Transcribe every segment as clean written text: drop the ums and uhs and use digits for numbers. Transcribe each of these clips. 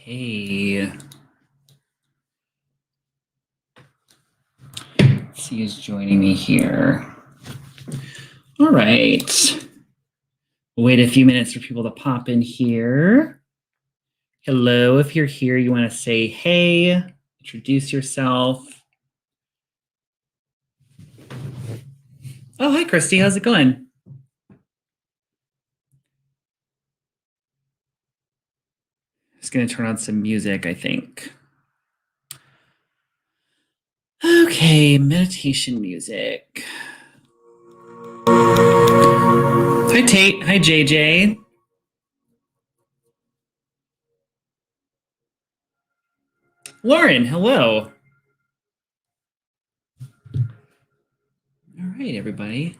Okay. Let's see who's joining me here. All right. We'll wait a few minutes for people to pop in here. Hello, if you're here, you want to say hey, introduce yourself. Oh, hi, Christy. How's it going? Just going to turn on some music, I think. Okay, meditation music. Hi, Tate. Hi, JJ. Lauren, hello. All right, everybody.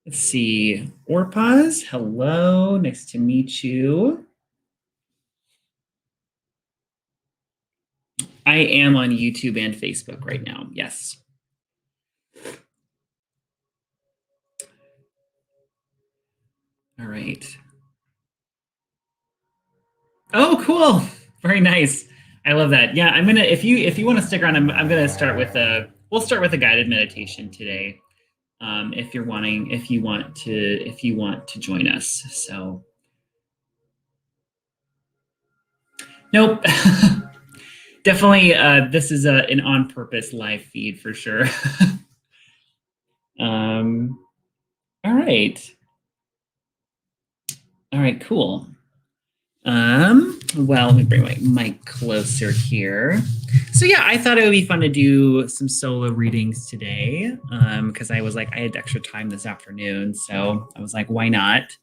Let's see. Orpaz, hello. Nice to meet you. I am on YouTube and Facebook right now. Yes. All right. Oh, cool. Very nice. I love that. Yeah, I'm gonna. If you want to stick around, I'm gonna start with we'll start with a guided meditation today. If you want to join us. So. Nope. Definitely. This is an on purpose live feed for sure. All right. All right, cool. Well, let me bring my mic closer here. So yeah, I thought it would be fun to do some solo readings today, because I had extra time this afternoon, so I was like, why not?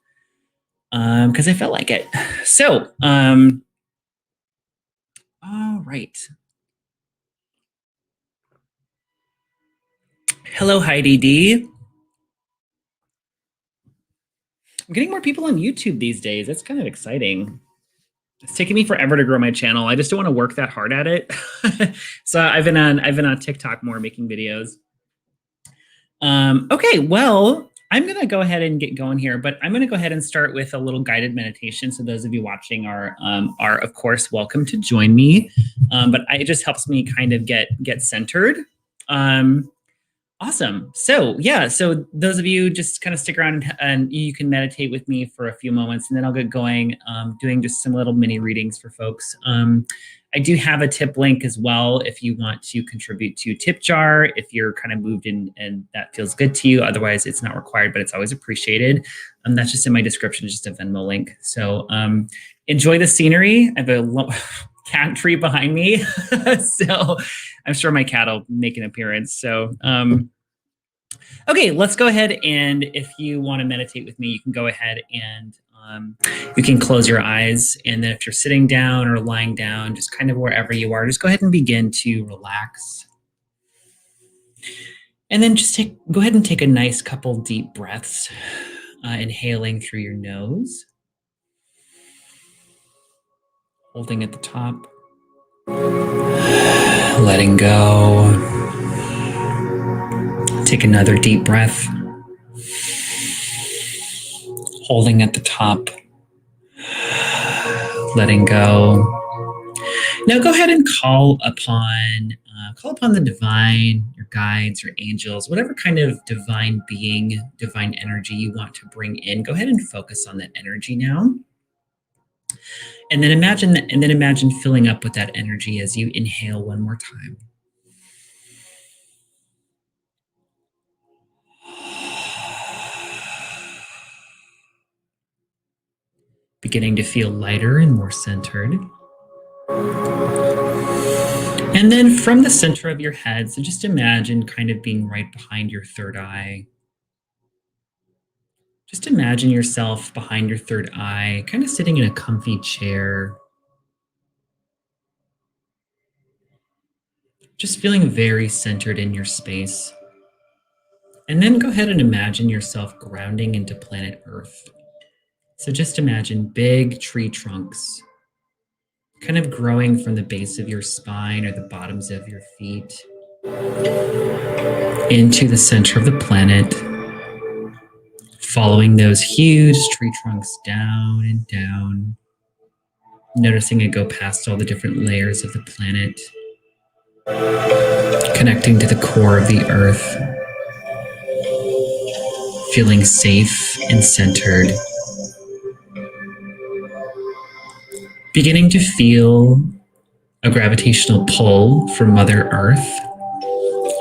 Because I felt like it. So, all right. Hello, Heidi D. I'm getting more people on YouTube these days. That's kind of exciting. It's taken me forever to grow my channel. I just don't want to work that hard at it. So I've been on TikTok more, making videos. Okay, well, I'm going to go ahead and get going here, but I'm going to go ahead and start with a little guided meditation. So those of you watching are of course welcome to join me. But it just helps me kind of get centered. Awesome. So yeah, so those of you just kind of stick around and you can meditate with me for a few moments, and then I'll get going, doing just some little mini readings for folks. I do have a tip link as well if you want to contribute to Tip Jar, if you're kind of moved in and that feels good to you. Otherwise, it's not required, but it's always appreciated. That's just in my description, just a Venmo link. So enjoy the scenery. I have a cat tree behind me. So I'm sure my cat will make an appearance. So okay, let's go ahead, and if you want to meditate with me, you can go ahead and you can close your eyes, and then if you're sitting down or lying down, just kind of wherever you are, just go ahead and begin to relax. And then just go ahead and take a nice couple deep breaths, inhaling through your nose, holding at the top, letting go. Take another deep breath, holding at the top, letting go. Now go ahead and call upon the divine, your guides, your angels, whatever kind of divine being, divine energy you want to bring in. Go ahead and focus on that energy now. And then imagine filling up with that energy as you inhale one more time. Beginning to feel lighter and more centered. And then from the center of your head, so just imagine kind of being right behind your third eye. Just imagine yourself behind your third eye, kind of sitting in a comfy chair. Just feeling very centered in your space. And then go ahead and imagine yourself grounding into planet Earth. So just imagine big tree trunks kind of growing from the base of your spine or the bottoms of your feet into the center of the planet, following those huge tree trunks down and down, noticing it go past all the different layers of the planet, connecting to the core of the earth, feeling safe and centered, beginning to feel a gravitational pull from Mother Earth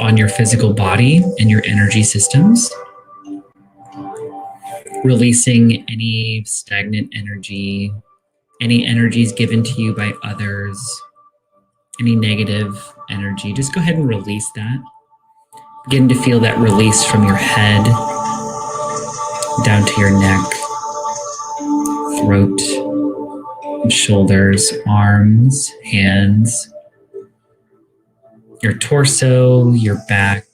on your physical body and your energy systems, releasing any stagnant energy, any energies given to you by others, any negative energy. Just go ahead and release that. Begin to feel that release from your head down to your neck, throat, shoulders, arms, hands, your torso, your back,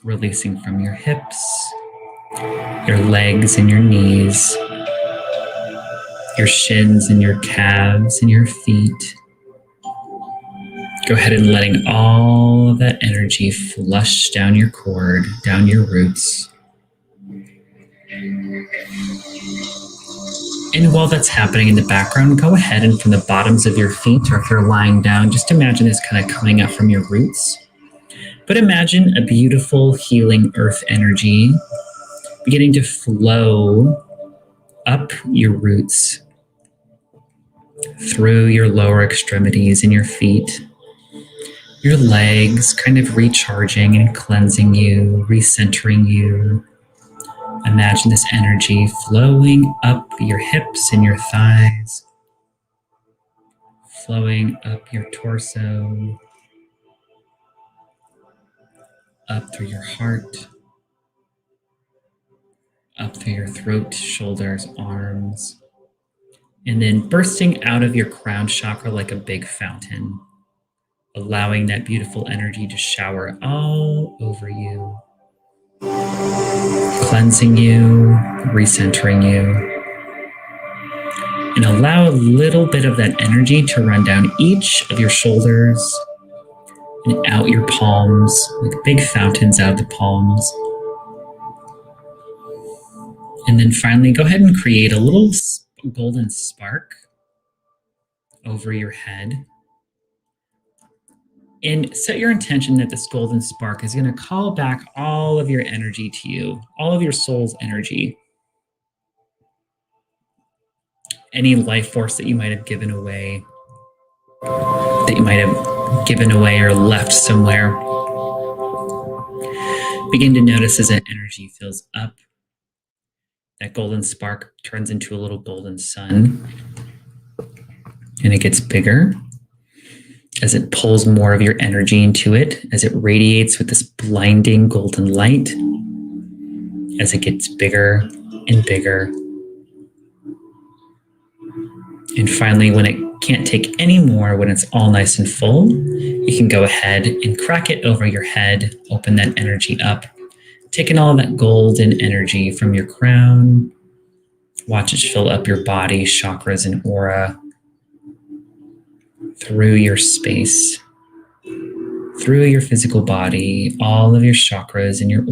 releasing from your hips, your legs and your knees, your shins and your calves and your feet. Go ahead and letting all of that energy flush down your cord, down your roots. And while that's happening in the background, go ahead and from the bottoms of your feet, or if you're lying down, just imagine this kind of coming up from your roots. But imagine a beautiful healing earth energy beginning to flow up your roots, through your lower extremities and your feet, your legs, kind of recharging and cleansing you, recentering you. Imagine this energy flowing up your hips and your thighs, flowing up your torso, up through your heart, up through your throat, shoulders, arms, and then bursting out of your crown chakra like a big fountain, allowing that beautiful energy to shower all over you, cleansing you, recentering you. And allow a little bit of that energy to run down each of your shoulders and out your palms, like big fountains out of the palms. And then finally, go ahead and create a little golden spark over your head. And set your intention that this golden spark is going to call back all of your energy to you, all of your soul's energy. Any life force that you might have given away, or left somewhere. Begin to notice as that energy fills up, that golden spark turns into a little golden sun, and it gets bigger as it pulls more of your energy into it, as it radiates with this blinding golden light, as it gets bigger and bigger. And finally, when it can't take any more, when it's all nice and full, you can go ahead and crack it over your head, open that energy up, taking all that golden energy from your crown, watch it fill up your body, chakras, and aura, through your space, through your physical body, all of your chakras in your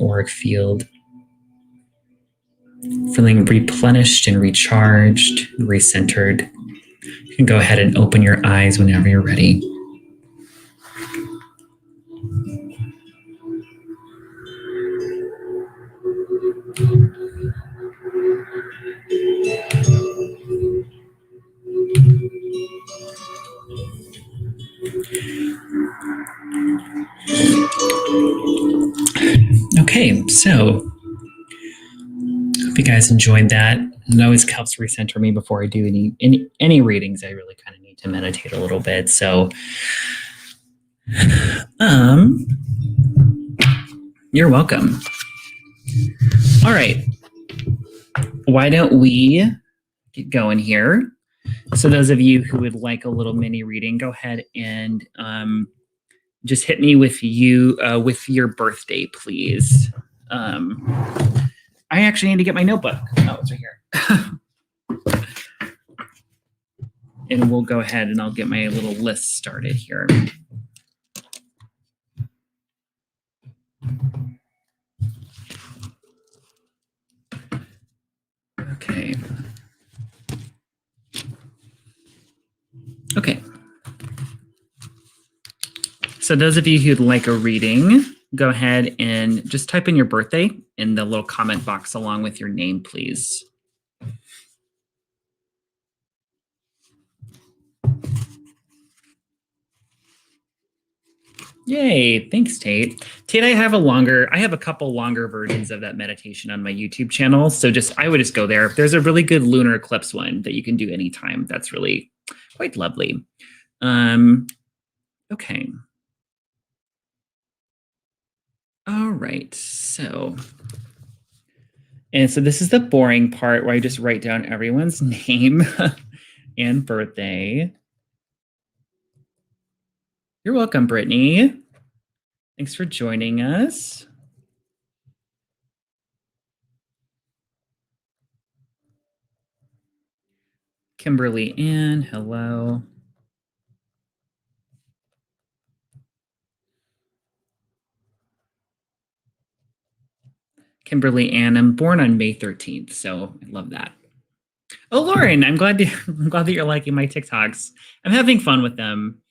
auric field, feeling replenished and recharged, recentered. You can go ahead and open your eyes whenever you're ready. Okay, so hope you guys enjoyed that. It always helps recenter me before I do any readings. I really kind of need to meditate a little bit. So, you're welcome. All right, why don't we get going here? So those of you who would like a little mini reading, go ahead and just hit me with your birthday, please. I actually need to get my notebook. Oh, it's right here. And we'll go ahead and I'll get my little list started here. Okay. So those of you who'd like a reading, go ahead and just type in your birthday in the little comment box along with your name, please. Yay, thanks, Tate. Tate, I have a couple longer versions of that meditation on my YouTube channel. So I would just go there. There's a really good lunar eclipse one that you can do anytime. That's really quite lovely. Okay. All right, so this is the boring part where I just write down everyone's name and birthday. You're welcome, Brittany. Thanks for joining us. Kimberly Ann, hello. Kimberly Ann, I'm born on May 13th, so I love that. Oh, Lauren, I'm glad that you're liking my TikToks. I'm having fun with them.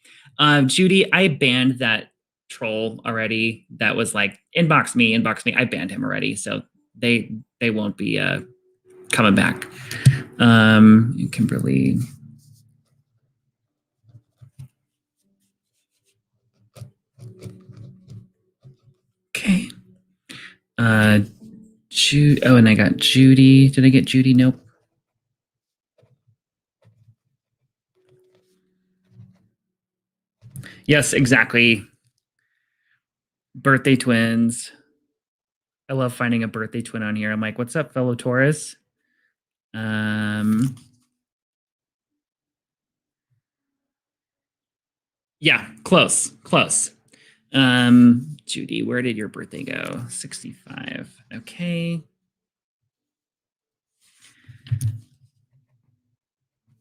Judy, I banned that troll already. That was like inbox me. I banned him already, so they won't be coming back. Kimberly. Okay. And I got Judy. Did I get Judy? Nope. Yes, exactly. Birthday twins. I love finding a birthday twin on here. I'm like, what's up, fellow Taurus? Yeah, close. Judy, where did your birthday go? 65. Okay.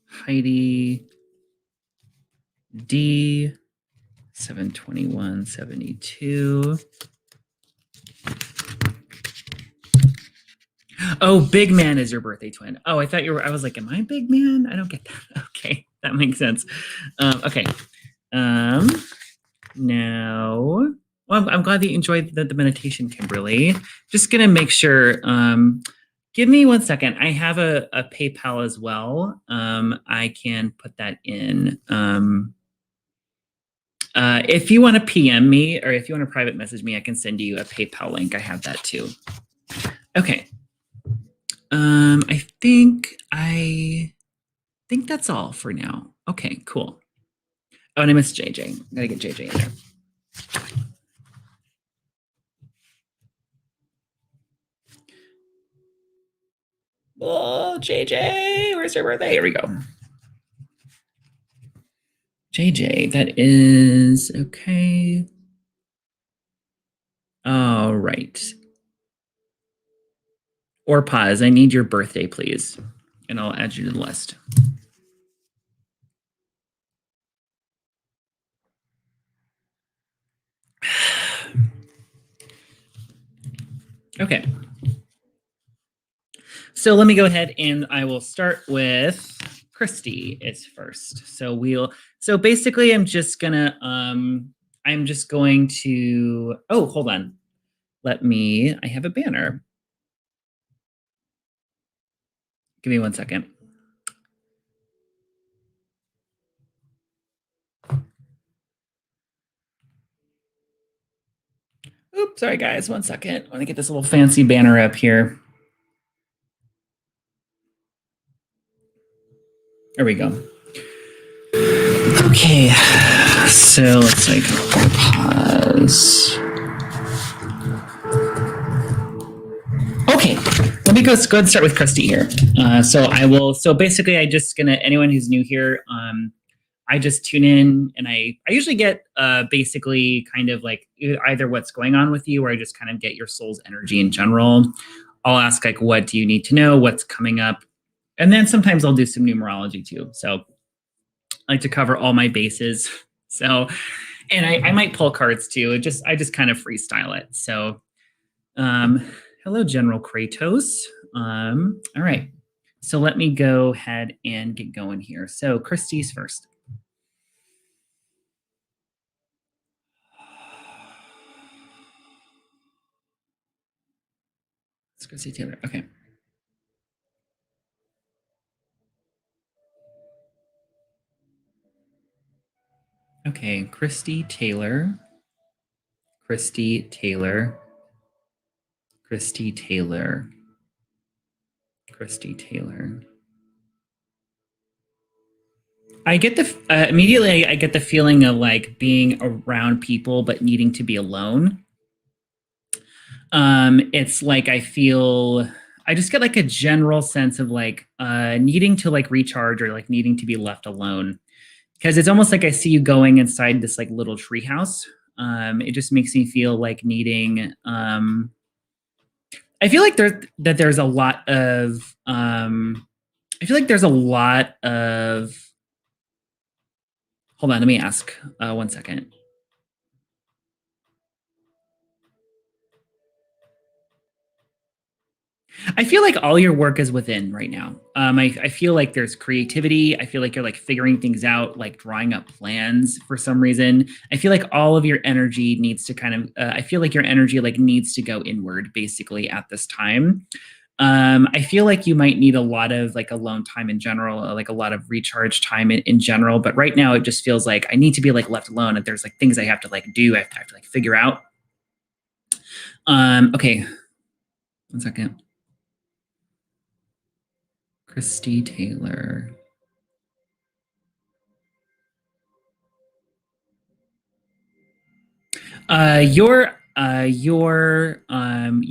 Heidi D 72172. Oh, Big Man is your birthday twin. Oh, I thought you were. I was like, am I Big Man? I don't get that. Okay, that makes sense. Okay. Now, well, I'm glad that you enjoyed the meditation, Kimberly. Just gonna make sure. Give me 1 second. I have a PayPal as well. I can put that in. If you want to PM me or if you want to private message me, I can send you a PayPal link. I have that too. Okay. I think that's all for now. Okay, cool. Oh, and I missed JJ. Gotta get JJ in there. Oh, JJ, where's your birthday? Here we go. JJ, that is okay. All right. Or pause. I need your birthday, please. And I'll add you to the list. Okay. So let me go ahead and I will start with Christy is first. So basically I'm just going to oh, hold on. I have a banner. Give me 1 second. Oops, sorry guys, 1 second. I want to get this little fancy banner up here. There we go. Okay, so let's pause. Okay, let me go ahead and start with Christy here. So basically anyone who's new here, I just tune in and I usually get basically kind of like either what's going on with you or I just kind of get your soul's energy in general. I'll ask like, what do you need to know? What's coming up? And then sometimes I'll do some numerology too. So I like to cover all my bases. So, and I might pull cards too. I just kind of freestyle it. So, hello, General Kratos. All right. So let me go ahead and get going here. So Christy's first. It's Christy Taylor. Okay. Okay, Christy Taylor. Christy Taylor. Christy Taylor. Christy Taylor. I get the immediately. I get the feeling of like being around people but needing to be alone. It's like I just get like a general sense of like needing to like recharge or like needing to be left alone because it's almost like I see you going inside this like little treehouse. It just makes me feel like needing. I feel like there's a lot of. I feel like there's a lot of. Hold on, let me ask. 1 second. I feel like all your work is within right now. I feel like there's creativity. I feel like you're like figuring things out, like drawing up plans for some reason. I feel like all of your energy needs to kind of, I feel like your energy like needs to go inward basically at this time. I feel like you might need a lot of like alone time in general, like a lot of recharge time in general. But right now it just feels like I need to be like left alone. And there's like things I have to like do. I have to like figure out. Okay. 1 second. Christy Taylor. You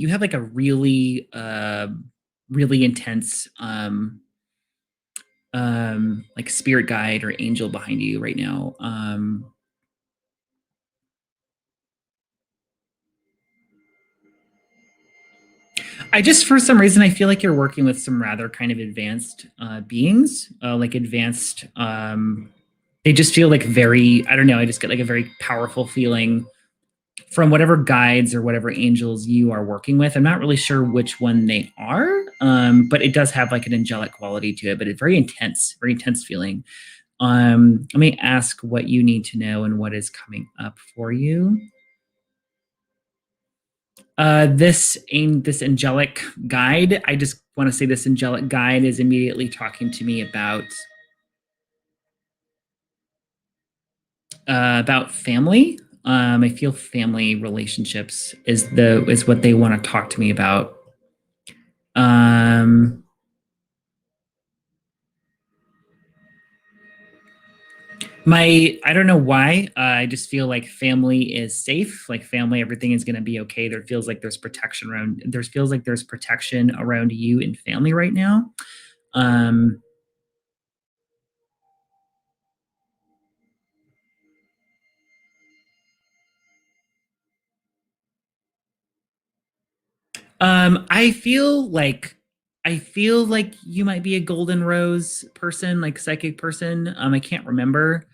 have like a really really intense like spirit guide or angel behind you right now. I just, for some reason, I feel like you're working with some rather kind of advanced beings, like advanced. They just feel like very, I don't know, I just get like a very powerful feeling from whatever guides or whatever angels you are working with. I'm not really sure which one they are, but it does have like an angelic quality to it, but it's very intense feeling. Let me ask what you need to know and what is coming up for you. This angelic guide, I just want to say this angelic guide is immediately talking to me about family. I feel family relationships is what they want to talk to me about. I don't know why. I just feel like family is safe. Like family, everything is going to be okay. There feels like there's protection around. There feels like there's protection around you and family right now. Um, I feel like you might be a golden rose person, like psychic person. I can't remember.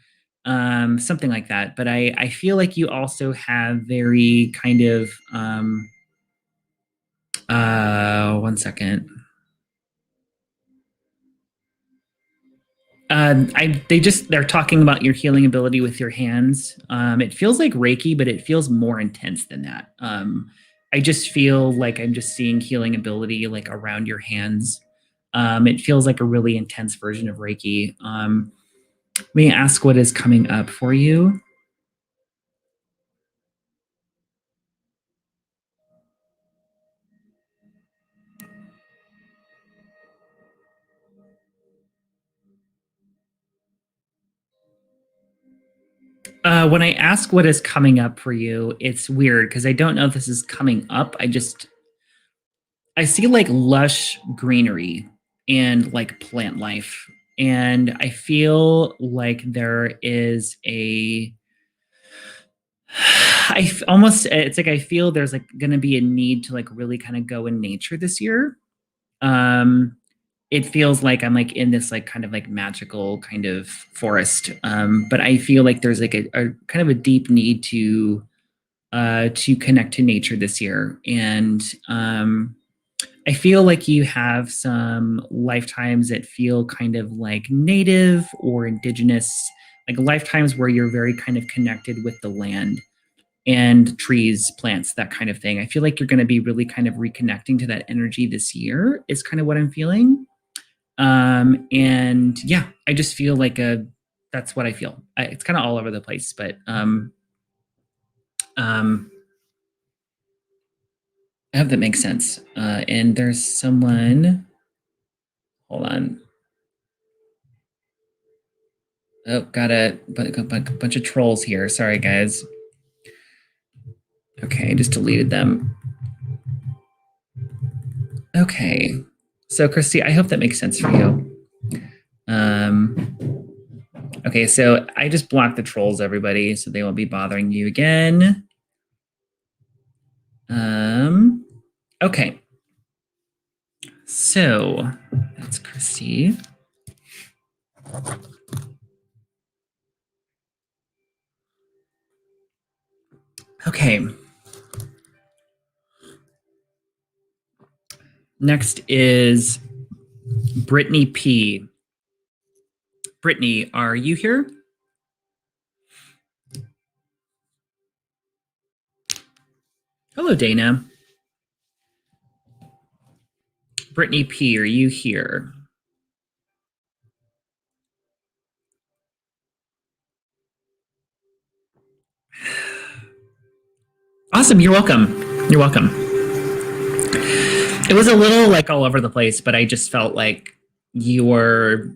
Something like that. But I feel like you also have very kind of 1 second. They're talking about your healing ability with your hands. It feels like Reiki, but it feels more intense than that. I just feel like I'm just seeing healing ability like around your hands. It feels like a really intense version of Reiki. May I ask what is coming up for you? When I ask what is coming up for you, it's weird because I don't know if this is coming up. I see like lush greenery and like plant life. And I feel like there is it's like I feel there's like going to be a need to like really kind of go in nature this year. Um, it feels like I'm like in this like kind of like magical kind of forest. But I feel like there's like a kind of a deep need to connect to nature this year. And I feel like you have some lifetimes that feel kind of like native or indigenous, like lifetimes where you're very kind of connected with the land. and trees, plants, that kind of thing. I feel like you're going to be really kind of reconnecting to that energy this year is kind of what I'm feeling. And yeah, I just feel like that's what I feel. It's kind of all over the place, but I hope that makes sense. And there's someone, hold on. Oh, got a bunch of trolls here. Sorry, guys. Okay, I just deleted them. Okay. So, Christy, I hope that makes sense for you. Okay, so I just blocked the trolls, everybody, so they won't be bothering you again. Okay. So, that's Christy. Okay. Next is Brittany P. Brittany, are you here? Hello, Dana. Brittany P, are you here? Awesome, you're welcome. You're welcome. It was a little like all over the place, but I just felt like your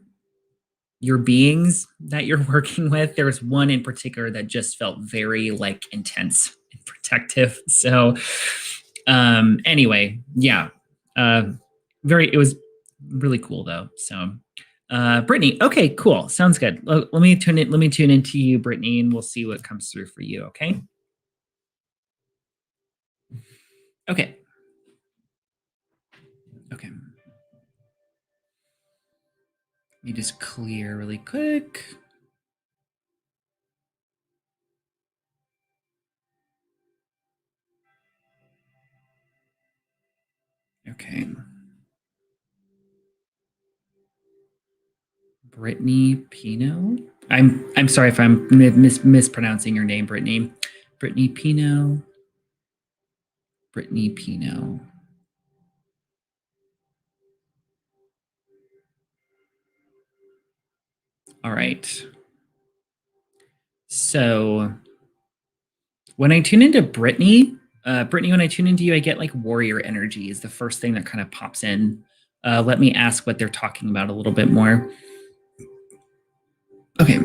beings that you're working with, there was one in particular that just felt very like intense and protective. So anyway, yeah. It was really cool though. So Brittany, okay, cool. Sounds good. Let me tune into you, Brittany, and we'll see what comes through for you, okay? Okay. Okay. Let me just clear really quick. Okay. Brittany Pino. I'm sorry if I'm mispronouncing your name, Brittany. Brittany Pino. Brittany Pino. All right. So when I tune into Brittany, when I tune into you, I get like warrior energy is the first thing that kind of pops in. Let me ask what they're talking about a little bit more. Okay.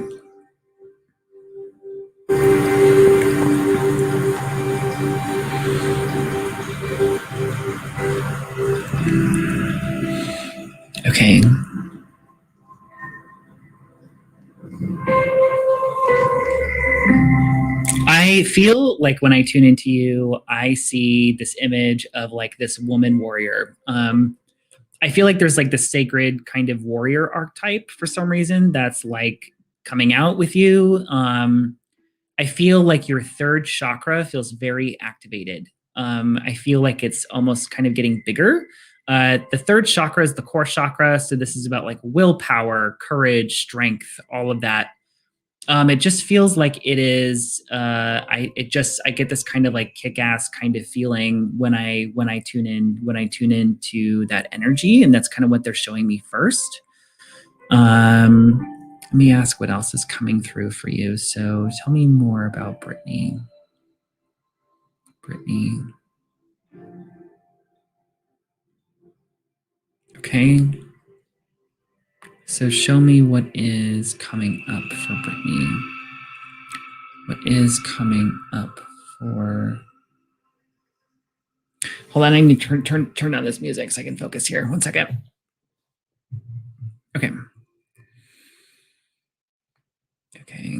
Okay. I feel like when I tune into you, I see this image of like this woman warrior. I feel like there's like the sacred kind of warrior archetype for some reason that's like coming out with you. I feel like your third chakra feels very activated. I feel like it's almost kind of getting bigger. The third chakra is the core chakra. So this is about like willpower, courage, strength, all of that. It just feels like it is. I get this kind of like kick-ass kind of feeling when I tune into that energy, and that's kind of what they're showing me first. Let me ask what else is coming through for you. So tell me more about Brittany. Brittany. Okay. So show me what is coming up for Brittany. What is coming up for... Hold on, I need to turn down this music so I can focus here. 1 second. Okay. Okay.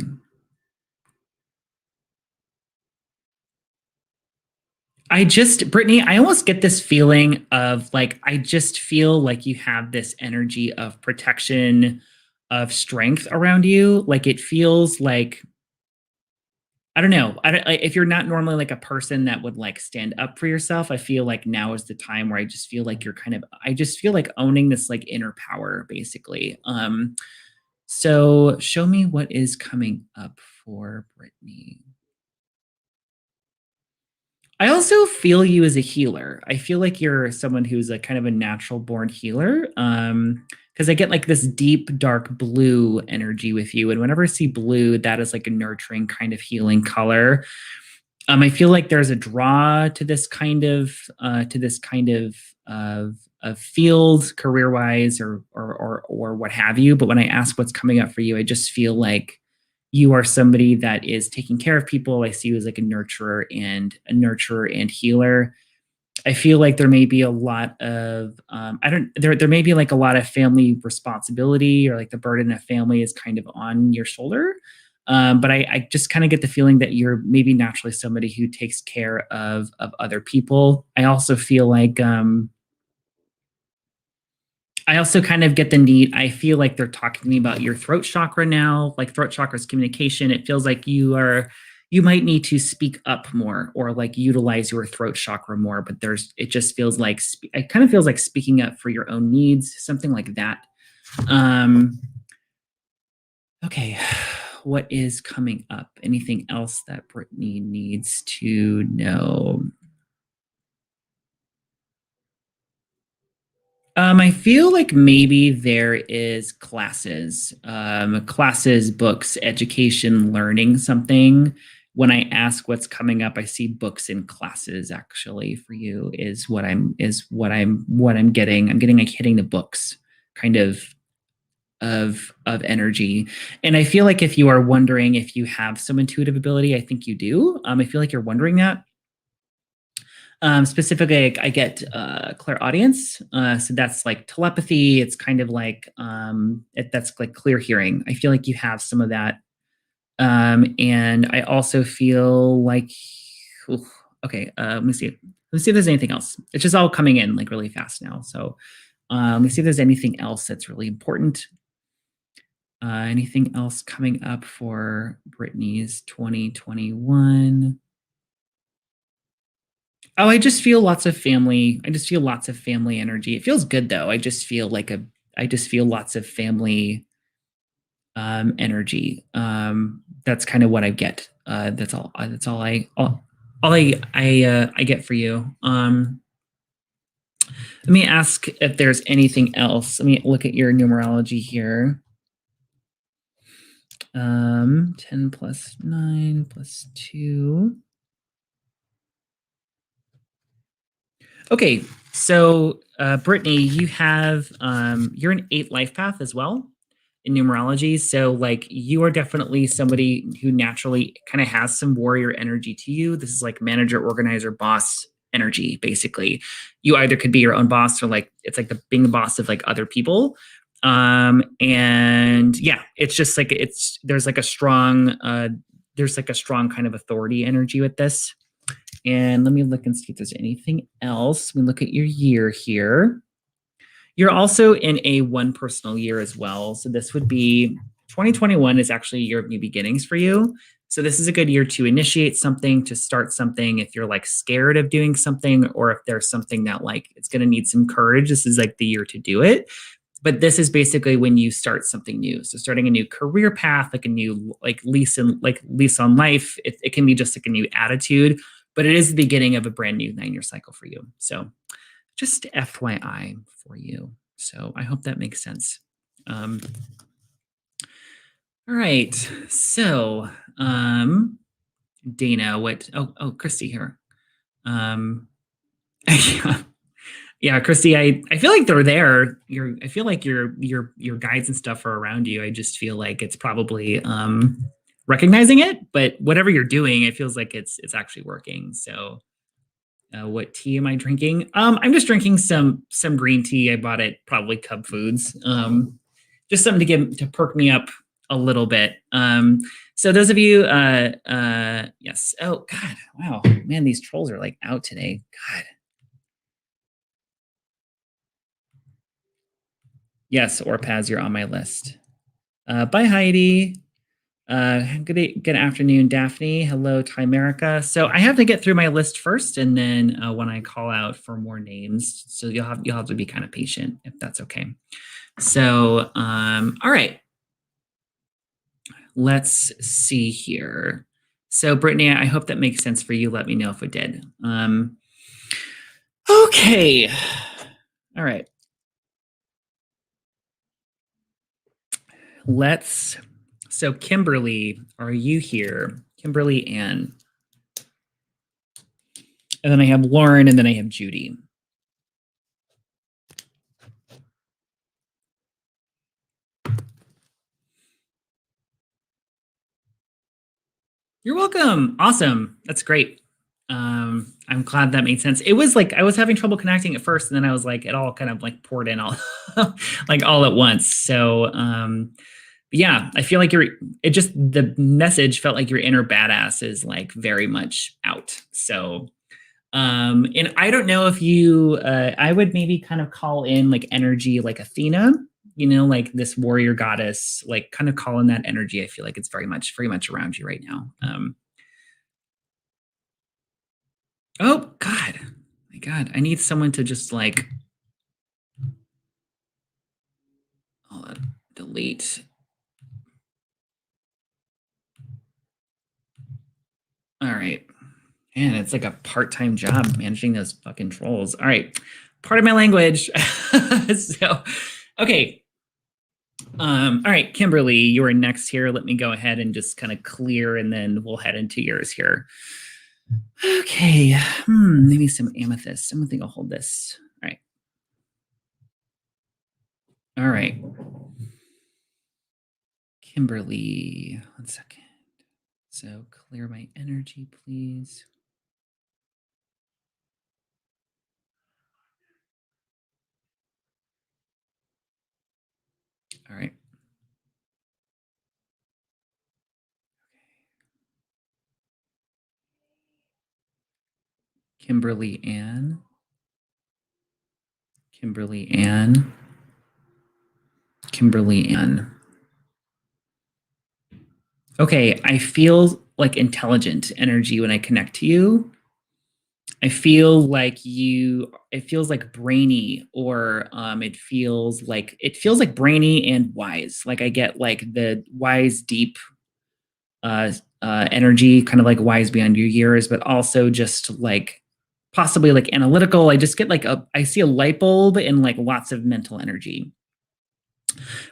Brittany, I almost get this feeling of like, I just feel like you have this energy of protection, of strength around you. Like it feels like, I don't know. If you're not normally like a person that would like stand up for yourself, I feel like now is the time where I just feel like I just feel like owning this like inner power basically. So show me what is coming up for Brittany. I also feel you as a healer. I feel like you're someone who's a kind of a natural born healer. Because I get like this deep, dark blue energy with you. And whenever I see blue, that is like a nurturing kind of healing color. I feel like there's a draw to this kind of field, career wise, or what have you. But when I ask what's coming up for you, I just feel like you are somebody that is taking care of people. I see you as like a nurturer and healer. I feel like there may be a lot of there may be like a lot of family responsibility, or like the burden of family is kind of on your shoulder. But I just kind of get the feeling that you're maybe naturally somebody who takes care of other people. I also feel like I also kind of get the need. I feel like they're talking to me about your throat chakra now. Like throat chakra is communication. It feels like you might need to speak up more, or like utilize your throat chakra more. But it just feels like it kind of feels like speaking up for your own needs, something like that. Um, okay, what is coming up? Anything else that Brittany needs to know? I feel like maybe there is classes, books, education, learning something. When I ask what's coming up, I see books and classes actually for you is what I'm getting. I'm getting like hitting the books kind of energy. And I feel like if you are wondering if you have some intuitive ability, I think you do. I feel like you're wondering that. Specifically, I get clairaudience. So that's like telepathy. It's kind of like that's like clear hearing. I feel like you have some of that. And I also feel like, oof, okay, let me see. Let's see if there's anything else. It's just all coming in like really fast now. So let me see if there's anything else that's really important. Anything else coming up for Brittany's 2021? Oh, I just feel lots of family. I just feel lots of family energy. It feels good though. I just feel lots of family energy. That's kind of what I get. That's all I get for you. Let me ask if there's anything else. Let me look at your numerology here. 10 plus 9 plus 2. Okay, so Brittany, you're an 8 life path as well in numerology. So like you are definitely somebody who naturally kind of has some warrior energy to you. This is like manager, organizer, boss energy, basically. You either could be your own boss, or like it's like being the boss of like other people. And yeah, it's just like there's like a strong kind of authority energy with this. And let me look and see if there's anything else. We look at your year here. You're also in a one personal year as well. So this would be 2021 is actually a year of new beginnings for you. So this is a good year to initiate something, to start something. If you're like scared of doing something, or if there's something that like it's going to need some courage, this is like the year to do it. But this is basically when you start something new. So starting a new career path, like a new lease on life. It can be just like a new attitude, but it is the beginning of a brand new 9-year cycle for you. So just FYI for you. So I hope that makes sense. All right. So Dana, Christy here. Yeah. Yeah, Christy, I feel like they're there. I feel like your guides and stuff are around you. I just feel like it's probably recognizing it, but whatever you're doing, it feels like it's actually working. So what tea am I drinking? I'm just drinking some green tea. I bought it probably Cub Foods. Just something to perk me up a little bit. So those of you, yes. Oh God, wow, man, these trolls are like out today. God. Yes, Orpaz, you're on my list. Bye, Heidi. Good afternoon, Daphne. Hello, Timerica. So I have to get through my list first, and then when I call out for more names, so you'll have to be kind of patient if that's okay. So, all right. Let's see here. So, Brittany, I hope that makes sense for you. Let me know if it did. Okay. All right. So Kimberly, are you here? Kimberly Ann. And then I have Lauren, and then I have Judy. You're welcome. Awesome. That's great. I'm glad that made sense. It was like I was having trouble connecting at first, and then I was like, it all kind of like poured in all like all at once. So yeah, I feel like the message felt like your inner badass is like very much out. So and I don't know if you I would maybe kind of call in like energy like Athena, like this warrior goddess, like kind of call in that energy. I feel like it's very much around you right now. Oh God. My God. I need someone to just like delete. All right. Man, it's like a part-time job managing those fucking trolls. All right. Part of my language. So okay. All right, Kimberly, you are next here. Let me go ahead and just kind of clear, and then we'll head into yours here. Okay, maybe some amethyst. I'm gonna think I'll hold this. All right. Kimberly, 1 second. So clear my energy, please. All right. Kimberly Ann. Kimberly Ann. Kimberly Ann. Okay, I feel like intelligent energy when I connect to you. I feel like it feels like brainy, or it feels like brainy and wise. Like I get like the wise, deep energy, kind of like wise beyond your years, but also just like possibly like analytical. I just get like I see a light bulb and like lots of mental energy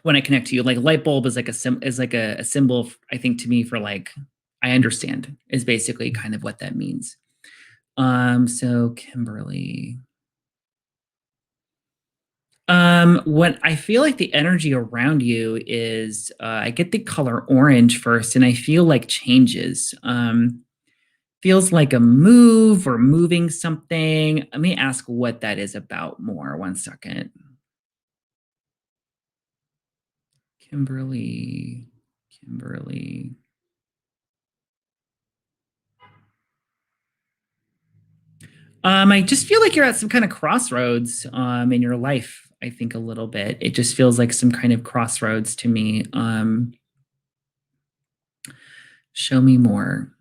when I connect to you. Like light bulb is like a symbol, I think, to me for like I understand is basically kind of what that means. So Kimberly. What I feel like the energy around you is, I get the color orange first, and I feel like changes. Feels like a move or moving something. Let me ask what that is about more. 1 second. Kimberly. I just feel like you're at some kind of crossroads in your life, I think a little bit. It just feels like some kind of crossroads to me. Show me more.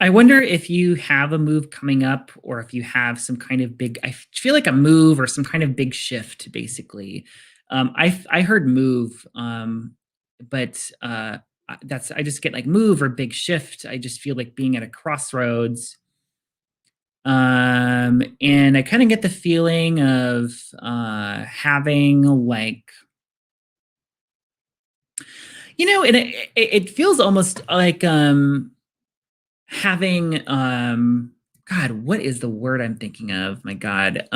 I wonder if you have a move coming up, or if you have some kind of big, I feel like a move or some kind of big shift, basically. I heard move, but I just get like move or big shift. I just feel like being at a crossroads. And I kind of get the feeling of having like, it feels almost like having God, what is the word I'm thinking of? My God.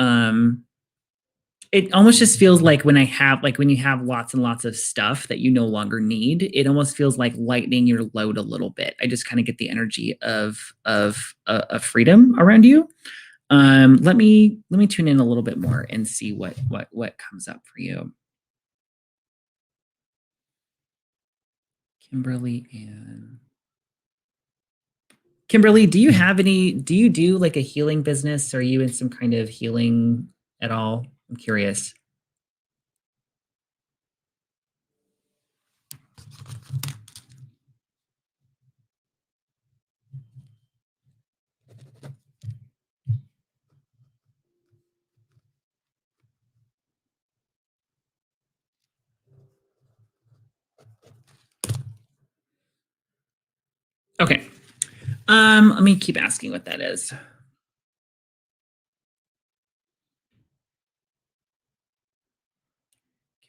It almost just feels like when you have lots and lots of stuff that you no longer need, it almost feels like lightening your load a little bit. I just kind of get the energy of freedom around you. Let me tune in a little bit more and see what comes up for you. Kimberly and Kimberly, do you do like a healing business? Are you in some kind of healing at all? I'm curious. Okay. Let me keep asking what that is.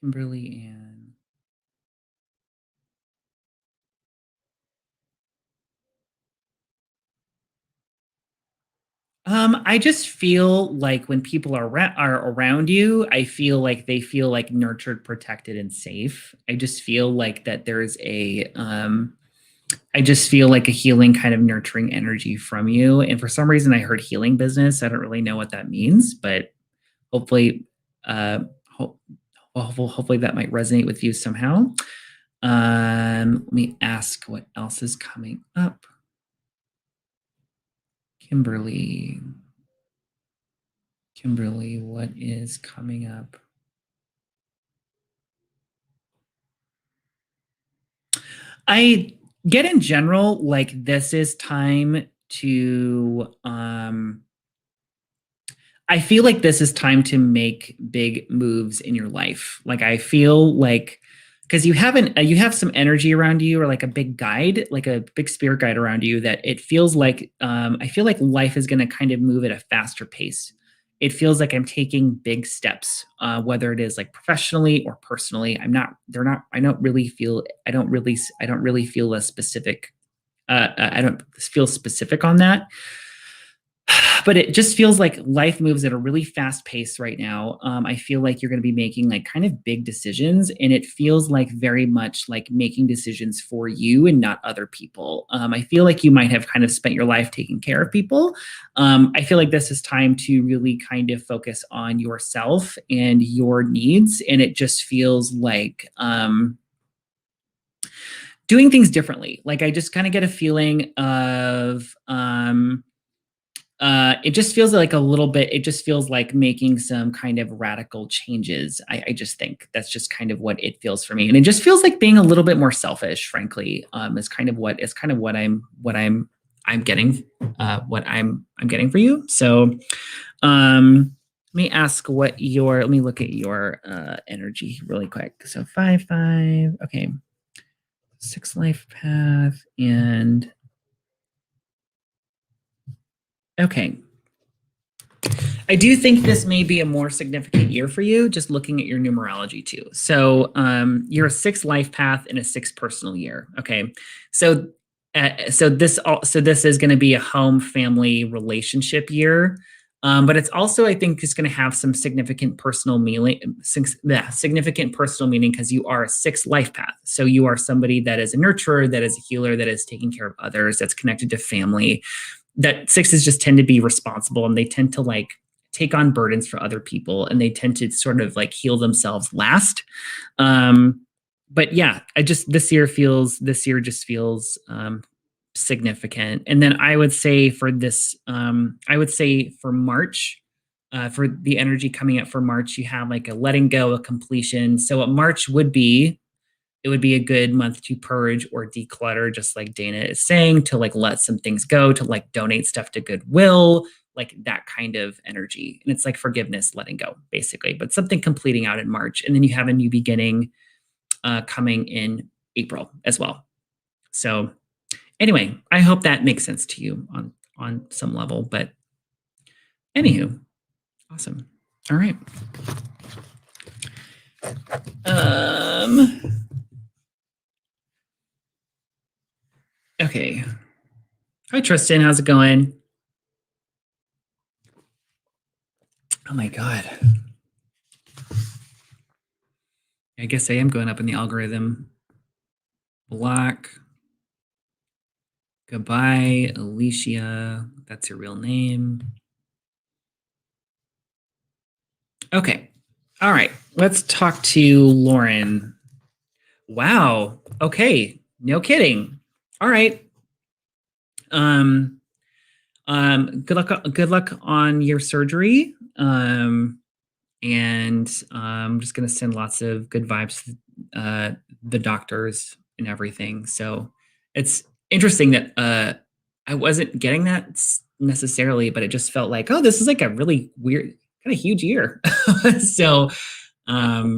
Kimberly Ann. I just feel like when people are around you, I feel like they feel like nurtured, protected, and safe. I just feel like that there's I just feel like a healing kind of nurturing energy from you. And for some reason I heard healing business. I don't really know what that means, but hopefully, uh, ho- hopefully that might resonate with you somehow. Let me ask what else is coming up. Kimberly, what is coming up? I get in general like this is time to I feel like this is time to make big moves in your life. Like I feel like because you have some energy around you or like a big guide, like a big spirit guide around you that it feels like I feel like life is going to kind of move at a faster pace. It feels like I'm taking big steps, whether it is like professionally or personally. I don't really feel, I don't really feel a specific, I don't feel specific on that, but it just feels like life moves at a really fast pace right now. I feel like you're going to be making like kind of big decisions, and it feels like very much like making decisions for you and not other people. I feel like you might have kind of spent your life taking care of people. I feel like this is time to really kind of focus on yourself and your needs, and it just feels like doing things differently. Like I just kind of get a feeling of it just feels like a little bit, it just feels like making some kind of radical changes. I just think that's just kind of what it feels for me. And it just feels like being a little bit more selfish, frankly, is kind of what I'm getting, I'm getting for you. So, let me ask let me look at your, energy really quick. So 5, okay. 6 life path and okay. I do think this may be a more significant year for you, just looking at your numerology too. So you're a 6 life path and a 6 personal year. Okay, so so this is going to be a home family relationship year, but it's also I think is going to have some significant personal meaning. Significant personal meaning because you are a 6 life path. So you are somebody that is a nurturer, that is a healer, that is taking care of others, that's connected to family. That 6s just tend to be responsible and they tend to like take on burdens for other people and they tend to sort of like heal themselves last. But yeah, this year just feels significant. And then I would say for this, I would say for March, for the energy coming up for March, you have like a letting go, a completion. So what March would be, it would be a good month to purge or declutter, just like Dana is saying, to like let some things go, to like donate stuff to Goodwill, like that kind of energy. And it's like forgiveness, letting go, basically, but something completing out in March. And then you have a new beginning coming in April as well. So anyway, I hope that makes sense to you on some level. But anywho, awesome. All right. Okay. Hi, Tristan. How's it going? Oh my God. I guess I am going up in the algorithm. Black. Goodbye, Alicia. That's your real name. Okay. All right. Let's talk to Lauren. Wow. Okay. No kidding. All right. Um, good luck on your surgery. And I'm just gonna send lots of good vibes to the doctors and everything. So it's interesting that I wasn't getting that necessarily, but it just felt like, oh, this is like a really weird, kind of huge year. So, all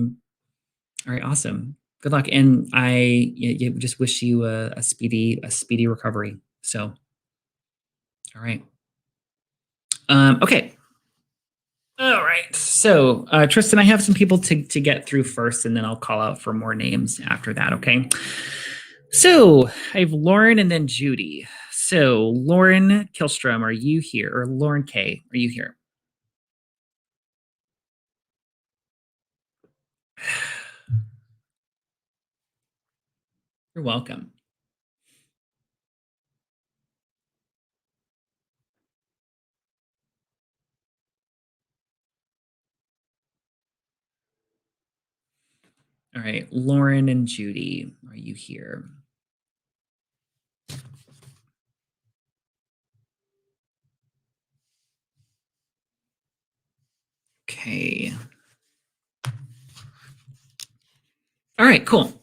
right, awesome. Good luck, and I just wish you a speedy recovery. So, all right. Okay. All right. So, Tristan, I have some people to get through first, and then I'll call out for more names after that. Okay. So, I have Lauren and then Judy. So, Lauren Kilstrom, are you here? Or Lauren K, are you here? You're welcome. All right. Lauren and Judy, are you here? Okay. All right, cool.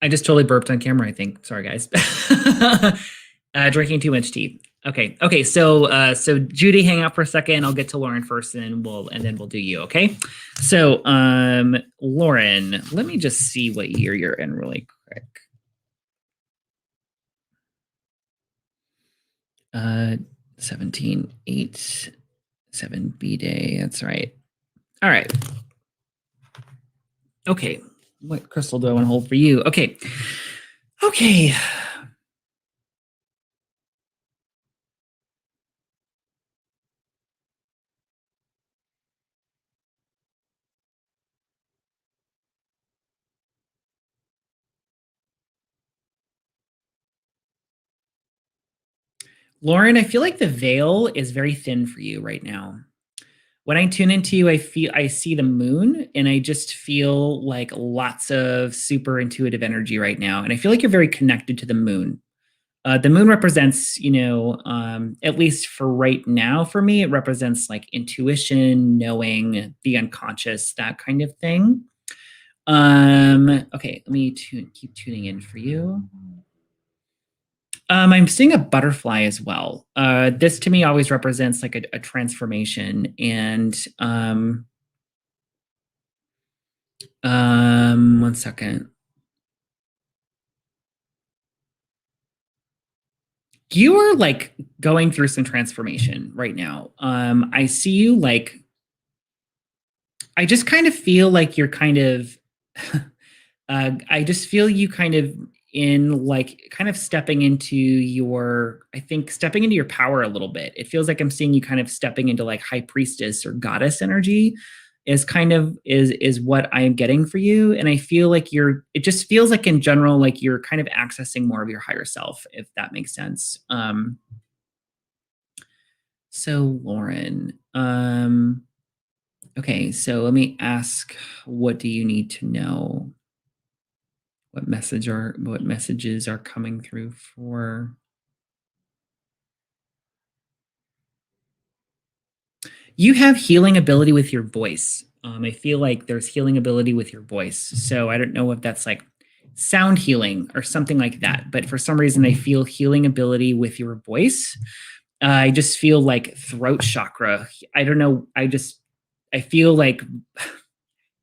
I just totally burped on camera, I think. Sorry, guys. Drinking too much tea. Okay. So Judy, hang out for a second. I'll get to Lauren first, and then we'll do you. Okay. So Lauren, let me just see what year you're in really quick. 17, 8, 7 B day. That's right. All right. Okay. What crystal do I want to hold for you? Okay. Lauren, I feel like the veil is very thin for you right now. When I tune into you, I see the moon, and I just feel like lots of super intuitive energy right now. And I feel like you're very connected to the moon. The moon represents, at least for right now, for me, it represents like intuition, knowing the unconscious, that kind of thing. Okay, let me keep tuning in for you. I'm seeing a butterfly as well. This to me always represents like a transformation, and 1 second. You are like going through some transformation right now. I see you like, I just kind of feel like you're kind of, I just feel you kind of in like kind of stepping into your, I think stepping into your power a little bit. It feels like I'm seeing you kind of stepping into like high priestess or goddess energy is kind of is what I am getting for you. And I feel like it just feels like in general, like you're kind of accessing more of your higher self, if that makes sense. So Lauren, okay, so let me ask, what do you need to know? What messages are coming through for? You have healing ability with your voice. I feel like there's healing ability with your voice. So I don't know if that's like sound healing or something like that, but for some reason I feel healing ability with your voice. I just feel like throat chakra. I don't know. I feel like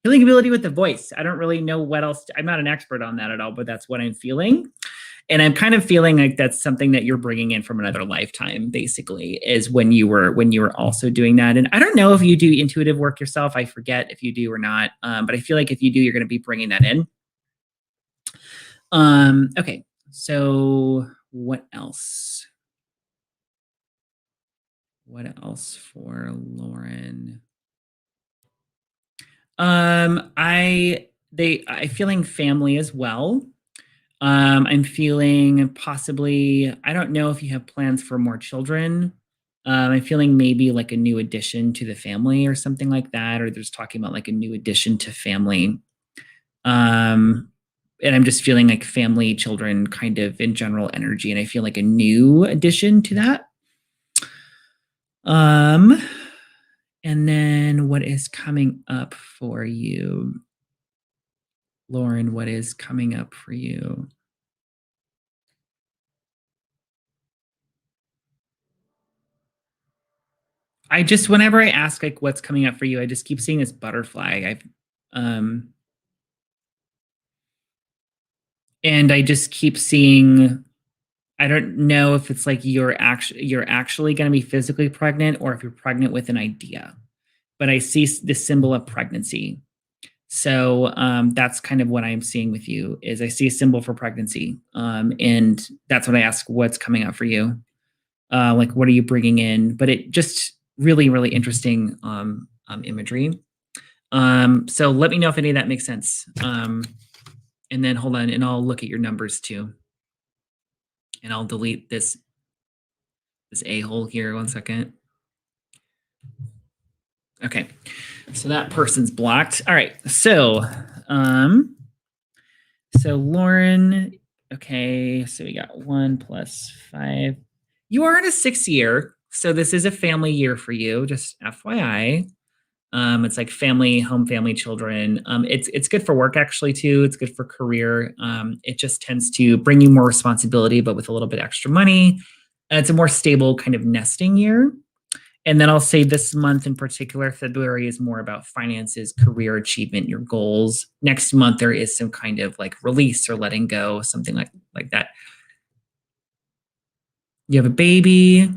healing ability with the voice. I don't really know what else. I'm not an expert on that at all, but that's what I'm feeling. And I'm kind of feeling like that's something that you're bringing in from another lifetime, basically, is when you were also doing that. And I don't know if you do intuitive work yourself. I forget if you do or not. But I feel like if you do, you're going to be bringing that in. Okay. So what else? What else for Lauren? I feeling family as well. I'm feeling possibly, I don't know if you have plans for more children. I'm feeling maybe like a new addition to the family or something like that, or there's talking about like a new addition to family. And I'm just feeling like family, children, kind of in general energy, and I feel like a new addition to that. And then what is coming up for you? Lauren, what is coming up for you? I just, whenever I ask like what's coming up for you, I just keep seeing this butterfly. I've um And I just keep seeing, I don't know if it's like you're actually going to be physically pregnant or if you're pregnant with an idea, but I see the symbol of pregnancy. So that's kind of what I'm seeing with you is I see a symbol for pregnancy. And that's what I ask, what's coming up for you? Like, what are you bringing in? But it just really, really interesting imagery. So let me know if any of that makes sense. And then hold on, and I'll look at your numbers too. And I'll delete this a-hole here. 1 second. Okay. So that person's blocked. All right. So Lauren, okay, so we got 1 plus 5. You are in a 6th year, so this is a family year for you, just FYI. It's like family, home, family, children. It's good for work actually too. It's good for career. It just tends to bring you more responsibility, but with a little bit extra money. And it's a more stable kind of nesting year. And then I'll say this month in particular, February is more about finances, career achievement, your goals. Next month there is some kind of like release or letting go, something like that. You have a baby.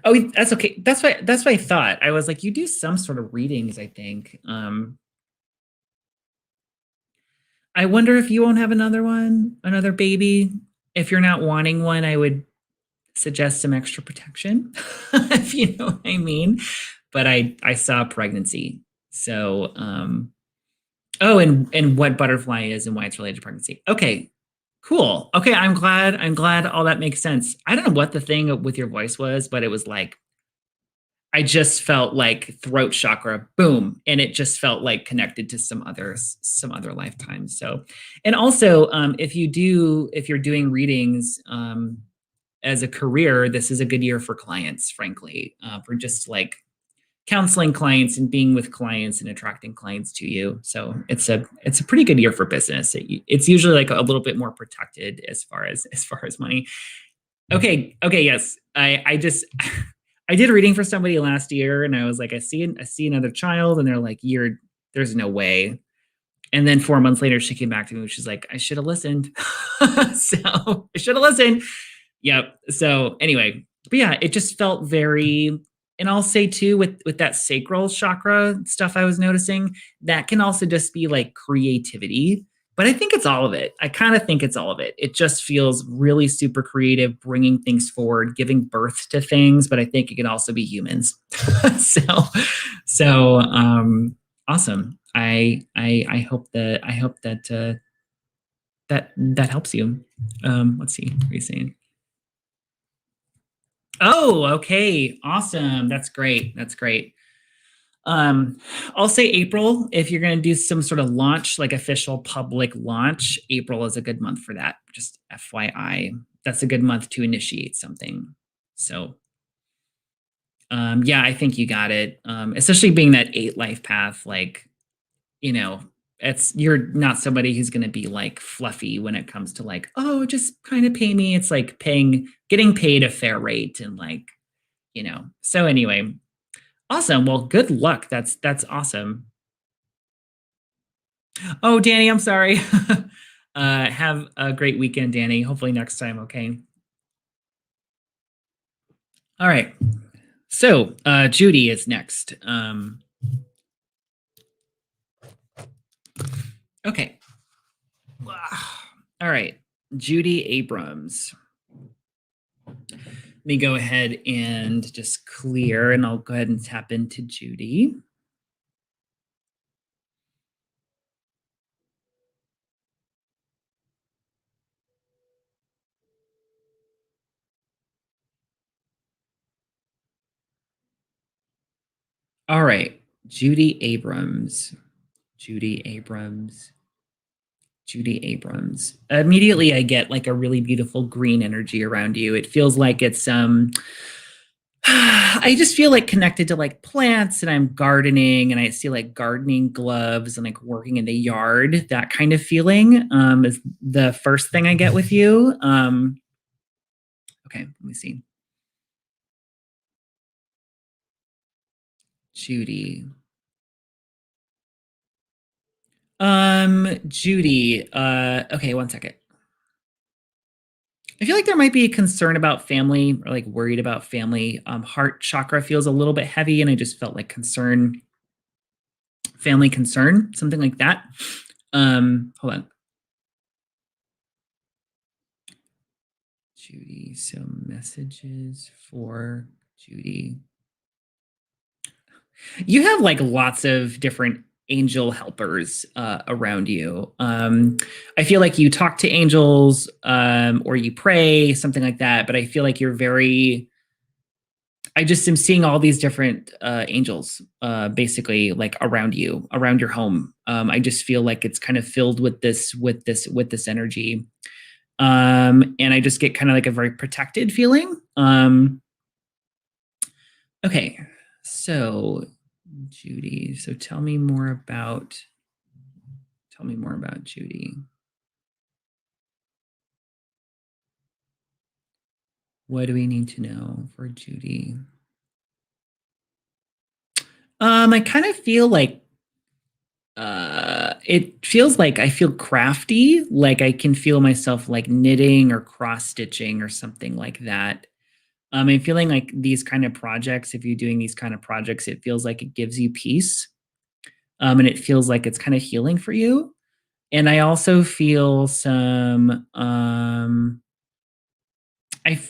Oh, that's okay. That's what I thought. I was like, you do some sort of readings, I think. I wonder if you won't have another baby. If you're not wanting one, I would suggest some extra protection, if you know what I mean. But I saw pregnancy. So oh, and what butterfly is and why it's related to pregnancy. Okay. Cool. Okay, I'm glad all that makes sense. I don't know what the thing with your voice was, but it was like I just felt like throat chakra, boom, and it just felt like connected to some other lifetimes. So, and also, if you're doing readings as a career, this is a good year for clients, frankly, for just like counseling clients and being with clients and attracting clients to you. So it's a pretty good year for business. It's usually like a little bit more protected as far as money. Okay. Yes. I just I did a reading for somebody last year, and I was like, I see another child, and they're like, there's no way. And then 4 months later, she came back to me, and she's like, I should have listened. So I should have listened. Yep. So anyway, but yeah, it just felt very, and I'll say too, with that sacral chakra stuff I was noticing, that can also just be like creativity. But I think it's all of it. I kind of think it's all of it. It just feels really super creative, bringing things forward, giving birth to things. But I think it can also be humans. so, awesome. I hope that that helps you. Let's see. What are you saying? Oh, okay. Awesome. That's great. That's great. Um, I'll say April. If you're going to do some sort of launch, like official public launch, April is a good month for that. Just FYI, that's a good month to initiate something. So, yeah, I think you got it. Especially being that 8 life path, like, you know, you're not somebody who's going to be like fluffy when it comes to like, oh, just kind of pay me. It's like getting paid a fair rate and like, So anyway, awesome. Well, good luck. That's awesome. Oh, Danny, I'm sorry. Have a great weekend, Danny. Hopefully next time, okay? All right. So, Judy is next. Okay. All right. Judy Abrams. Let me go ahead and just clear, and I'll go ahead and tap into Judy. All right. Judy Abrams. Judy Abrams. Judy Abrams. Immediately I get like a really beautiful green energy around you. It feels like it's I just feel like connected to like plants, and I'm gardening, and I see like gardening gloves and like working in the yard. That kind of feeling is the first thing I get with you. Okay, let me see. Judy. Judy, okay, one second. I feel like there might be a concern about family or like worried about family. Heart chakra feels a little bit heavy, and I just felt like concern, family concern, something like that. Hold on. Judy, so messages for Judy. You have like lots of different angel helpers around you. I feel like you talk to angels or you pray, something like that. But I feel like you're very. I just am seeing all these different angels, basically, like around you, around your home. I just feel like it's kind of filled with this energy, and I just get kind of like a very protected feeling. Okay, so Judy. So tell me more about Judy. What do we need to know for Judy? I kind of feel like it feels like I feel crafty, like I can feel myself like knitting or cross stitching or something like that. I'm feeling like these kind of projects, if you're doing these kind of projects, it feels like it gives you peace. And it feels like it's kind of healing for you. And I also feel some I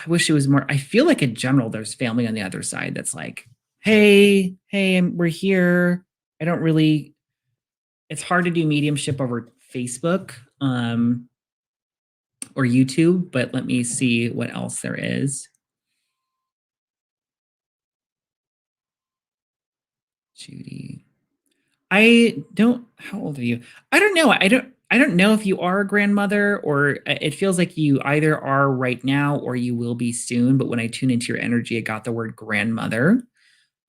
wish it was more. I feel like in general, there's family on the other side that's like, hey, we're here. I don't really. It's hard to do mediumship over Facebook or YouTube, but let me see what else there is. Judy, I don't. How old are you? I don't know. I don't know if you are a grandmother or it feels like you either are right now or you will be soon. But when I tune into your energy, I got the word grandmother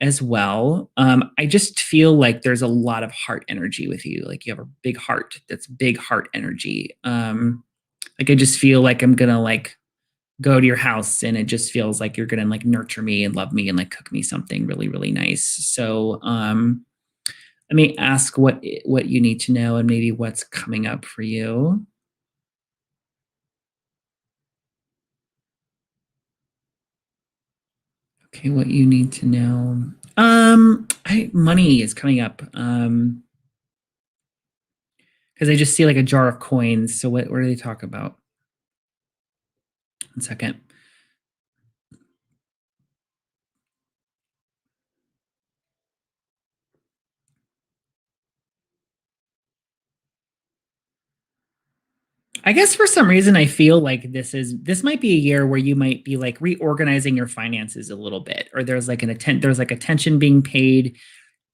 as well. I just feel like there's a lot of heart energy with you. Like you have a big heart. That's big heart energy. Like I just feel like I'm gonna like go to your house and it just feels like you're gonna like nurture me and love me and like cook me something really, really nice. So let me ask what you need to know and maybe what's coming up for you. Okay, what you need to know. Money is coming up. Because I just see like a jar of coins. So what do they talk about? 1 second. I guess for some reason I feel like this might be a year where you might be like reorganizing your finances a little bit, or there's like attention being paid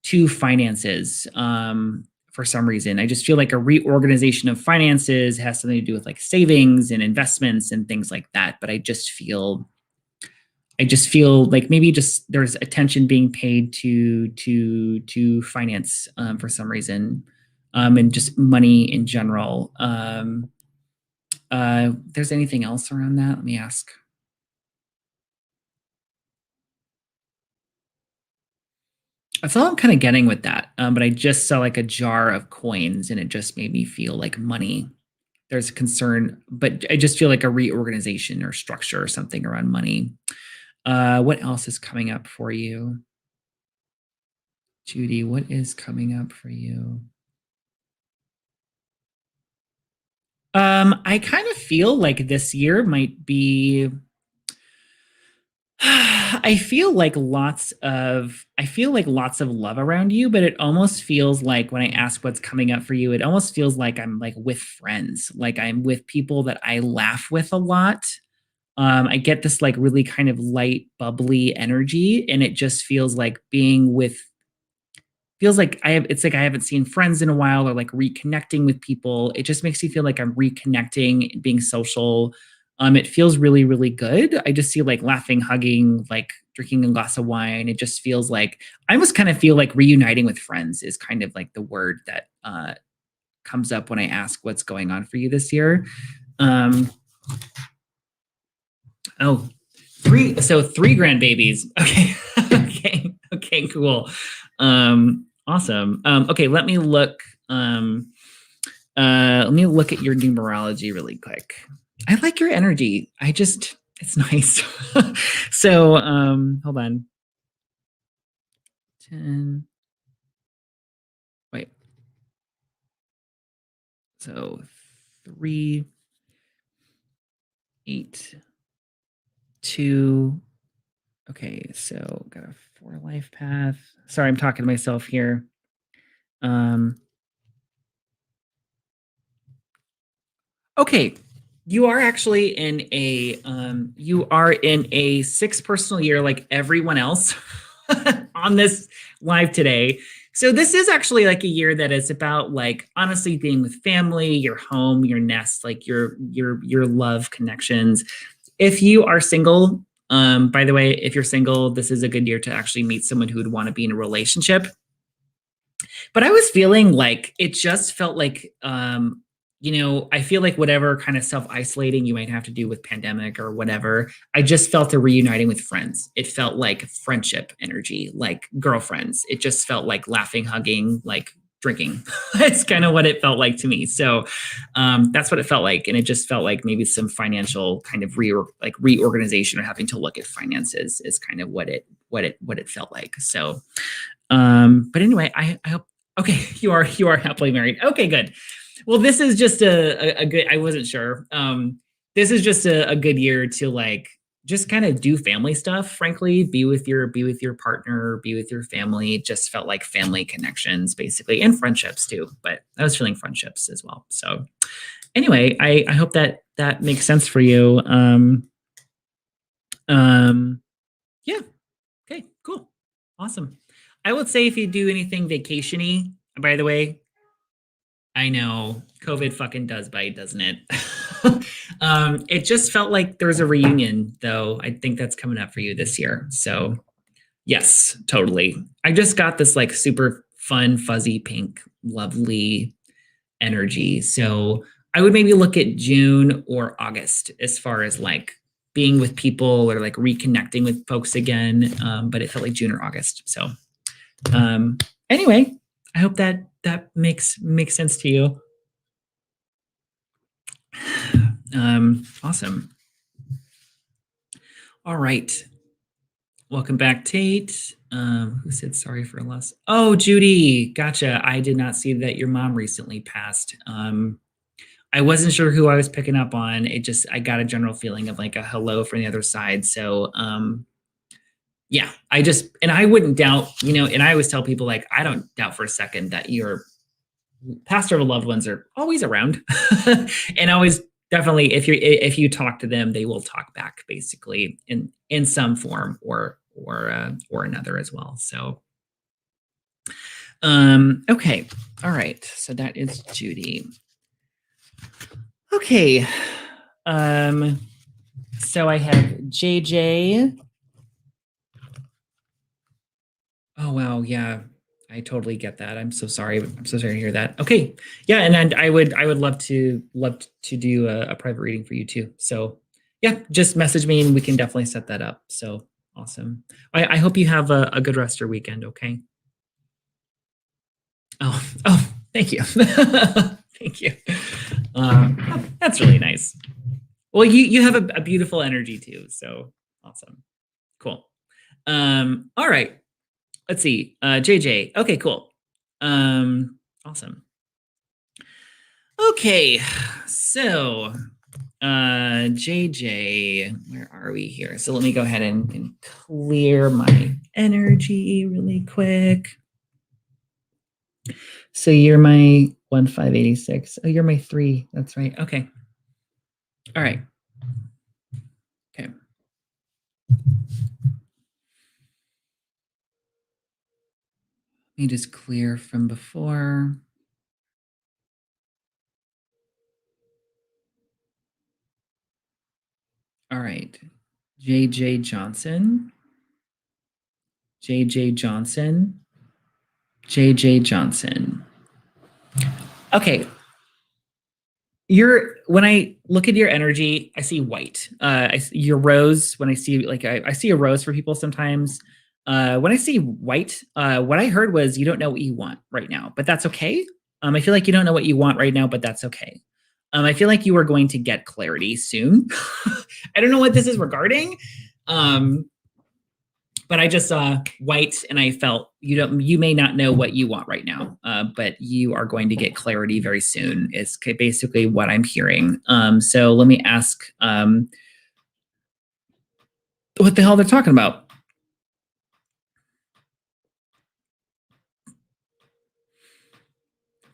to finances for some reason. I just feel like a reorganization of finances has something to do with like savings and investments and things like that. But I just feel like maybe just there's attention being paid to finance for some reason, and just money in general. There's anything else around that? Let me ask. That's all I'm kind of getting with that. But I just saw like a jar of coins, and it just made me feel like money. There's a concern, but I just feel like a reorganization or structure or something around money. What else is coming up for you? Judy, what is coming up for you? I kind of feel like this year might be I feel like lots of love around you, but it almost feels like when I ask what's coming up for you, it almost feels like I'm like with friends, like I'm with people that I laugh with a lot. I get this like really kind of light, bubbly energy, and it just feels like being with feels like it's like I haven't seen friends in a while or like reconnecting with people. It just makes me feel like I'm reconnecting, being social. It feels really, really good. I just see like laughing, hugging, like drinking a glass of wine. It just feels like I almost kind of feel like reuniting with friends is kind of like the word that comes up when I ask what's going on for you this year. Oh, three grandbabies. Okay. Okay, cool. Awesome. Okay, let me look. Let me look at your numerology really quick. I like your energy. It's nice. So, hold on. 10. Wait. So 3, 8, 2. Okay, so got a 4 life path. Sorry, I'm talking to myself here. Okay, you are actually in a 6 personal year like everyone else on this live today. So this is actually like a year that is about like honestly being with family, your home, your nest, like your love connections. If you are single, by the way, if you're single, this is a good year to actually meet someone who would want to be in a relationship. But I was feeling like it just felt like I feel like whatever kind of self-isolating you might have to do with pandemic or whatever, I just felt a reuniting with friends. It felt like friendship energy, like girlfriends. It just felt like laughing, hugging, like drinking. It's kind of what it felt like to me. So that's what it felt like. And it just felt like maybe some financial kind of reorganization or having to look at finances is kind of what it felt like. So but anyway, I hope, okay, you are happily married. Okay, good. Well, this is just a good, I wasn't sure. This is just a good year to like just kind of do family stuff, frankly, be with your partner, be with your family. Just felt like family connections basically, and friendships too, but I was feeling friendships as well. So anyway, I hope that makes sense for you. Yeah. Okay, cool. Awesome. I would say if you do anything vacation-y, by the way, I know COVID fucking does bite, doesn't it? It just felt like there was a reunion, though. I think that's coming up for you this year. So, yes, totally. I just got this like super fun, fuzzy pink, lovely energy. So, I would maybe look at June or August as far as like being with people or like reconnecting with folks again. But it felt like June or August. So, anyway, I hope that makes sense to you. Awesome. All right. Welcome back, Tate. Who said sorry for loss? Oh, Judy. Gotcha. I did not see that your mom recently passed. I wasn't sure who I was picking up on. I got a general feeling of like a hello from the other side. So, yeah, I wouldn't doubt, and I always tell people like, I don't doubt for a second that your pastoral loved ones are always around and always definitely if you talk to them, they will talk back basically in some form or another as well. So, okay. All right. So that is Judy. Okay. So I have JJ. Oh, wow. Yeah, I totally get that. I'm so sorry. I'm so sorry to hear that. Okay. Yeah. And I would love to do a private reading for you too. So yeah, just message me and we can definitely set that up. So awesome. I hope you have a good rest of your weekend. Okay. Oh, thank you. Thank you. That's really nice. Well, you have a beautiful energy too. So awesome. Cool. All right. Let's see. JJ. Okay, cool. Awesome. Okay. So, JJ, where are we here? So let me go ahead and clear my energy really quick. So you're my 1586. Oh, you're my 3. That's right. Okay. All right. Okay. Let me just clear from before. All right. JJ Johnson. JJ Johnson. JJ Johnson. Okay. When I look at your energy, I see white. Your rose. When I see I see a rose for people sometimes. When I see white, what I heard was you don't know what you want right now, but that's okay. I feel like you don't know what you want right now, but that's okay. I feel like you are going to get clarity soon. I don't know what this is regarding, but I just saw white and I felt you may not know what you want right now, but you are going to get clarity very soon. Is basically what I'm hearing. So let me ask what the hell they're talking about.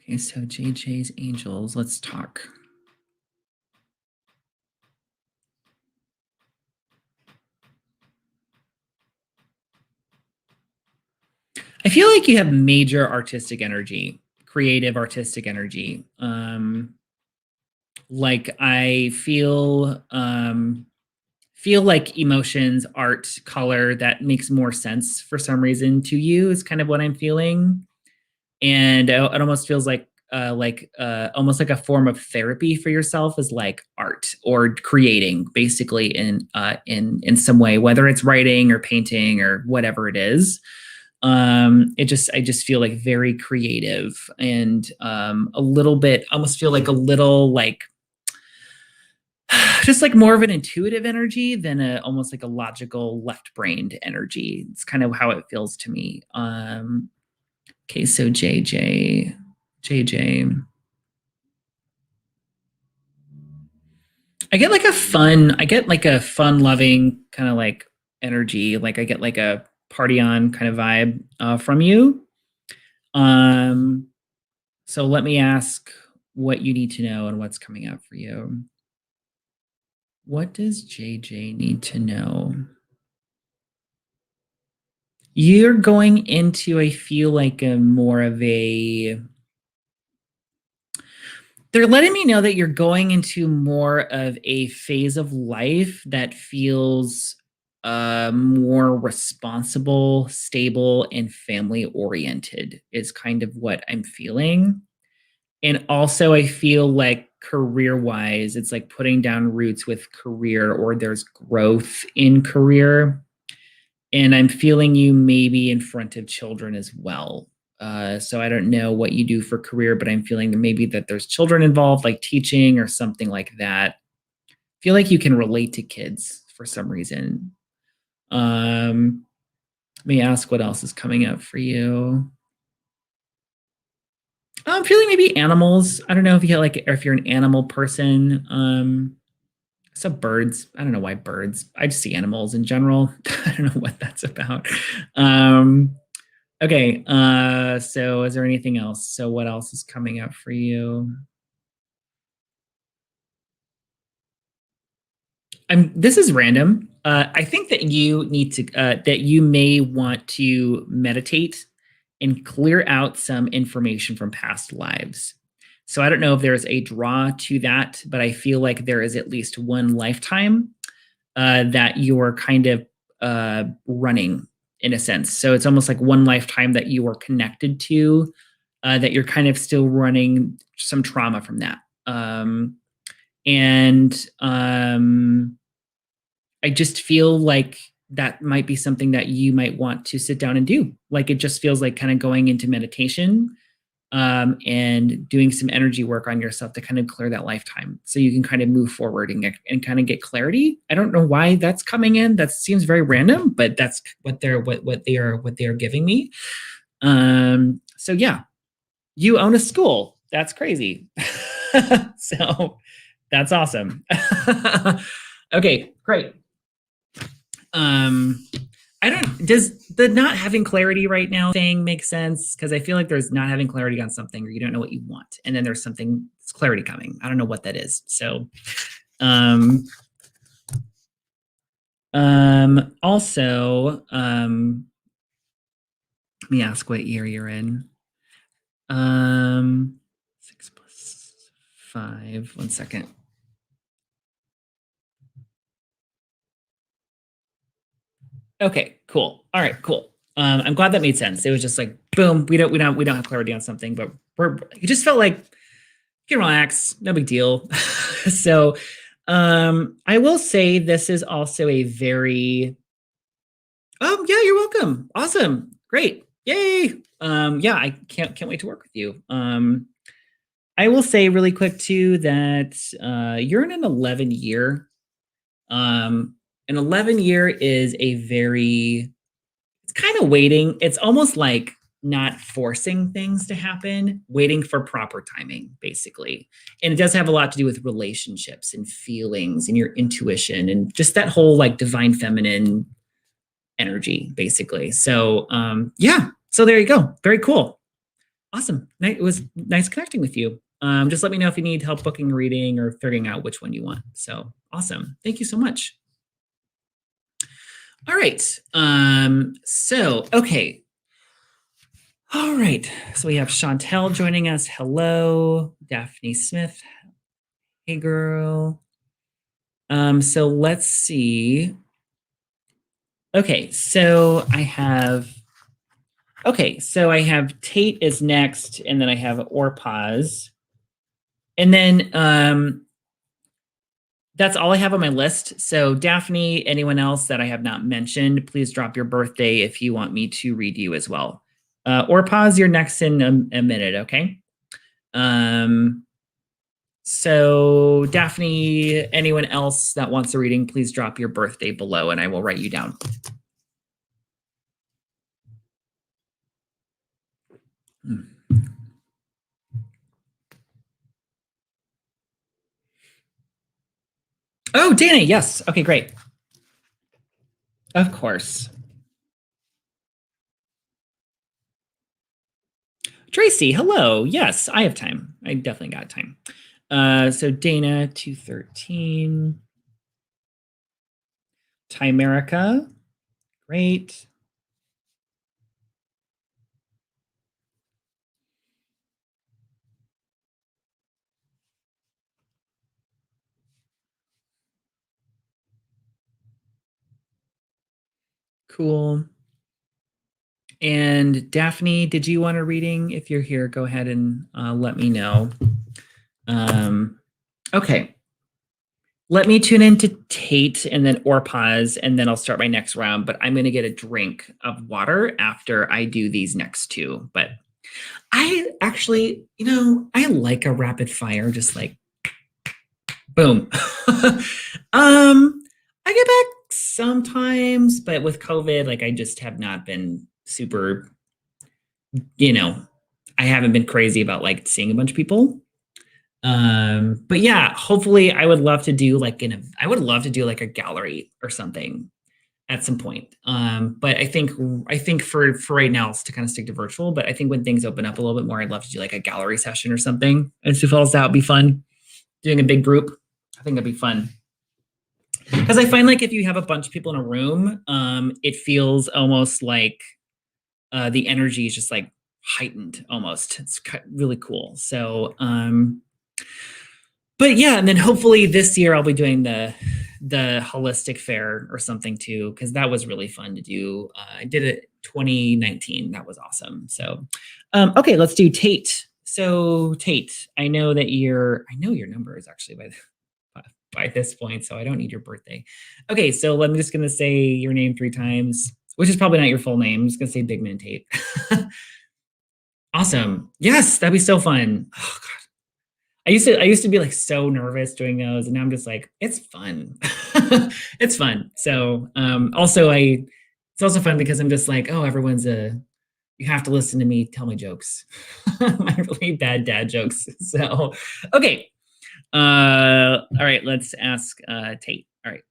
Okay, so JJ's angels. Let's talk. I feel like you have major artistic energy, creative artistic energy. Like I feel like emotions, art, color that makes more sense for some reason to you is kind of what I'm feeling, and it almost feels like almost like a form of therapy for yourself is like art or creating, basically in some way, whether it's writing or painting or whatever it is. I just feel like very creative and a little bit, almost feel like a little like just like more of an intuitive energy than almost like a logical left-brained energy. It's kind of how it feels to me. Okay, so JJ. I get like a fun loving kind of like energy. Like I get like a party on kind of vibe from you. So let me ask what you need to know and what's coming up for you. What does JJ need to know? You're going into, I feel like a more of a, they're letting me know that you're going into more of a phase of life that feels more responsible, stable, and family oriented is kind of what I'm feeling. And also I feel like career wise, it's like putting down roots with career, or there's growth in career. And I'm feeling you maybe in front of children as well. So I don't know what you do for career, but I'm feeling that maybe that there's children involved, like teaching or something like that. I feel like you can relate to kids for some reason. Let me ask what else is coming up for you. I'm feeling maybe animals. I don't know if you like, or if you're an animal person. So birds. I don't know why birds. I just see animals in general. I don't know what that's about. Okay. So is there anything else? So what else is coming up for you? This is random. I think that you need to that you may want to meditate and clear out some information from past lives. So I don't know if there's a draw to that, but I feel like there is at least one lifetime that you're kind of running in a sense. So it's almost like one lifetime that you are connected to, that you're kind of still running some trauma from that. And I just feel like that might be something that you might want to sit down and do. Like it just feels like kind of going into meditation and doing some energy work on yourself to kind of clear that lifetime so you can kind of move forward and kind of get clarity. I don't know why that's coming in. That seems very random, but that's what they are giving me. So yeah, you own a school. That's crazy. So that's awesome. Okay, great. I don't, does the not having clarity right now thing make sense? Because I feel like there's not having clarity on something, or you don't know what you want, and then there's something, it's clarity coming. I don't know what that is. So also let me ask what year you're in. 6 plus 5, 1 second. Okay, cool. All right, cool. I'm glad that made sense. It was just like, boom, we don't have clarity on something, but it just felt like you can relax, no big deal. So, I will say this is also a very, yeah, you're welcome. Awesome, great, yay. Yeah, I can't wait to work with you. I will say really quick too that you're in an 11 year. An 11 year is a very, it's kind of waiting. It's almost like not forcing things to happen, waiting for proper timing, basically. And it does have a lot to do with relationships and feelings and your intuition and just that whole like divine feminine energy, basically. So yeah, so there you go. Very cool. Awesome. It was nice connecting with you. Just let me know if you need help booking a reading or figuring out which one you want. So awesome. Thank you so much. All right. Okay. All right. So we have Chantel joining us. Hello. Daphne Smith. Hey, girl. So let's see. Okay. So I have Tate is next, and then I have Orpaz. And then that's all I have on my list. So Daphne, anyone else that I have not mentioned, please drop your birthday if you want me to read you as well. Orpaz, you're next in a minute, okay? So Daphne, anyone else that wants a reading, please drop your birthday below and I will write you down. Oh, Dana, yes. Okay, great. Of course. Tracy, hello. Yes, I have time. I definitely got time. So Dana, 213. Timerica, great. Cool. And Daphne, did you want a reading? If you're here, go ahead and let me know. Okay. Let me tune into Tate and then Orpaz, and then I'll start my next round. But I'm going to get a drink of water after I do these next two. But I actually, I like a rapid fire, just like boom. I get back sometimes, but with COVID, like I just have not been super, I haven't been crazy about like seeing a bunch of people. But yeah, hopefully I would love to do like a gallery or something at some point. But I think for right now it's to kind of stick to virtual, but I think when things open up a little bit more, I'd love to do like a gallery session or something. And Sioux Falls, that would be fun. Doing a big group, I think that'd be fun. Because I find like if you have a bunch of people in a room, it feels almost like the energy is just like heightened almost. It's really cool. So, but yeah, and then hopefully this year I'll be doing the holistic fair or something too, because that was really fun to do. I did it 2019. That was awesome. So, okay, let's do Tate. So Tate, I know your number is actually by this point, so I don't need your birthday. Okay, so I'm just gonna say your name 3 times, which is probably not your full name. I'm just gonna say Bigman Tate. Awesome. Yes, that'd be so fun. Oh god. I used to be like so nervous doing those, and now I'm just like, it's fun. It's fun. So it's also fun because I'm just like, oh, you have to listen to me tell my jokes. My really bad dad jokes. So okay. All right, let's ask Tate. All right.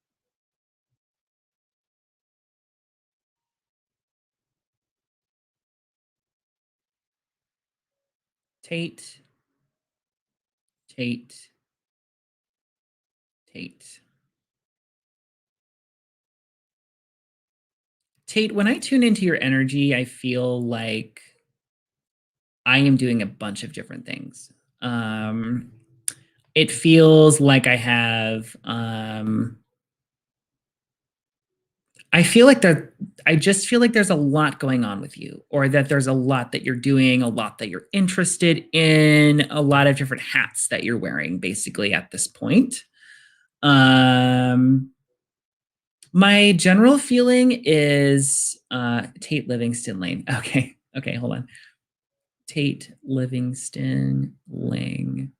Tate. Tate. Tate. Tate, when I tune into your energy, I feel like I am doing a bunch of different things. It feels like I just feel like there's a lot going on with you, or that there's a lot that you're doing, a lot that you're interested in, a lot of different hats that you're wearing basically at this point. My general feeling is Tate Livingston Lane. Okay, hold on. Tate Livingston Lang.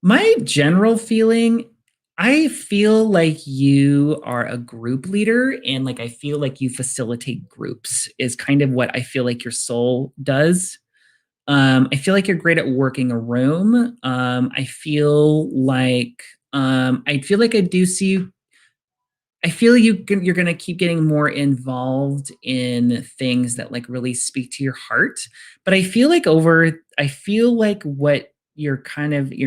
My general feeling, I feel like you are a group leader and like I feel like you facilitate groups is kind of what I feel like your soul does. I feel like you're great at working a room. I feel like I do see you. I feel you're going to keep getting more involved in things that like really speak to your heart. But I feel like what your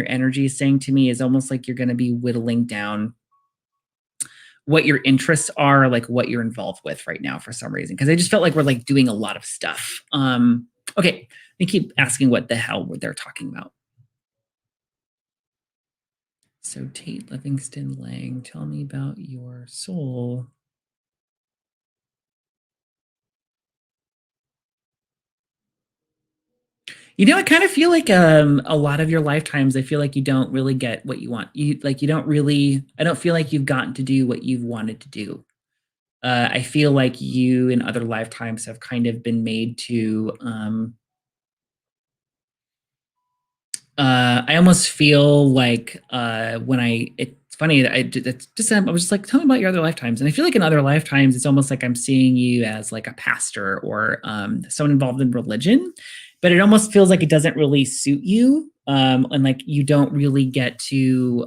energy is saying to me is almost like you're going to be whittling down what your interests are, like what you're involved with right now for some reason. Cause I just felt like we're like doing a lot of stuff. Okay. They keep asking what the hell they're talking about. So Tate Livingston Lang, tell me about your soul. I kind of feel like a lot of your lifetimes, I feel like you don't really get what you want. You don't really. I don't feel like you've gotten to do what you've wanted to do. I feel like you in other lifetimes have kind of been made to. I almost feel like when it's funny that I was just like, tell me about your other lifetimes, and I feel like in other lifetimes, it's almost like I'm seeing you as like a pastor or someone involved in religion, but it almost feels like it doesn't really suit you, and like you don't really get to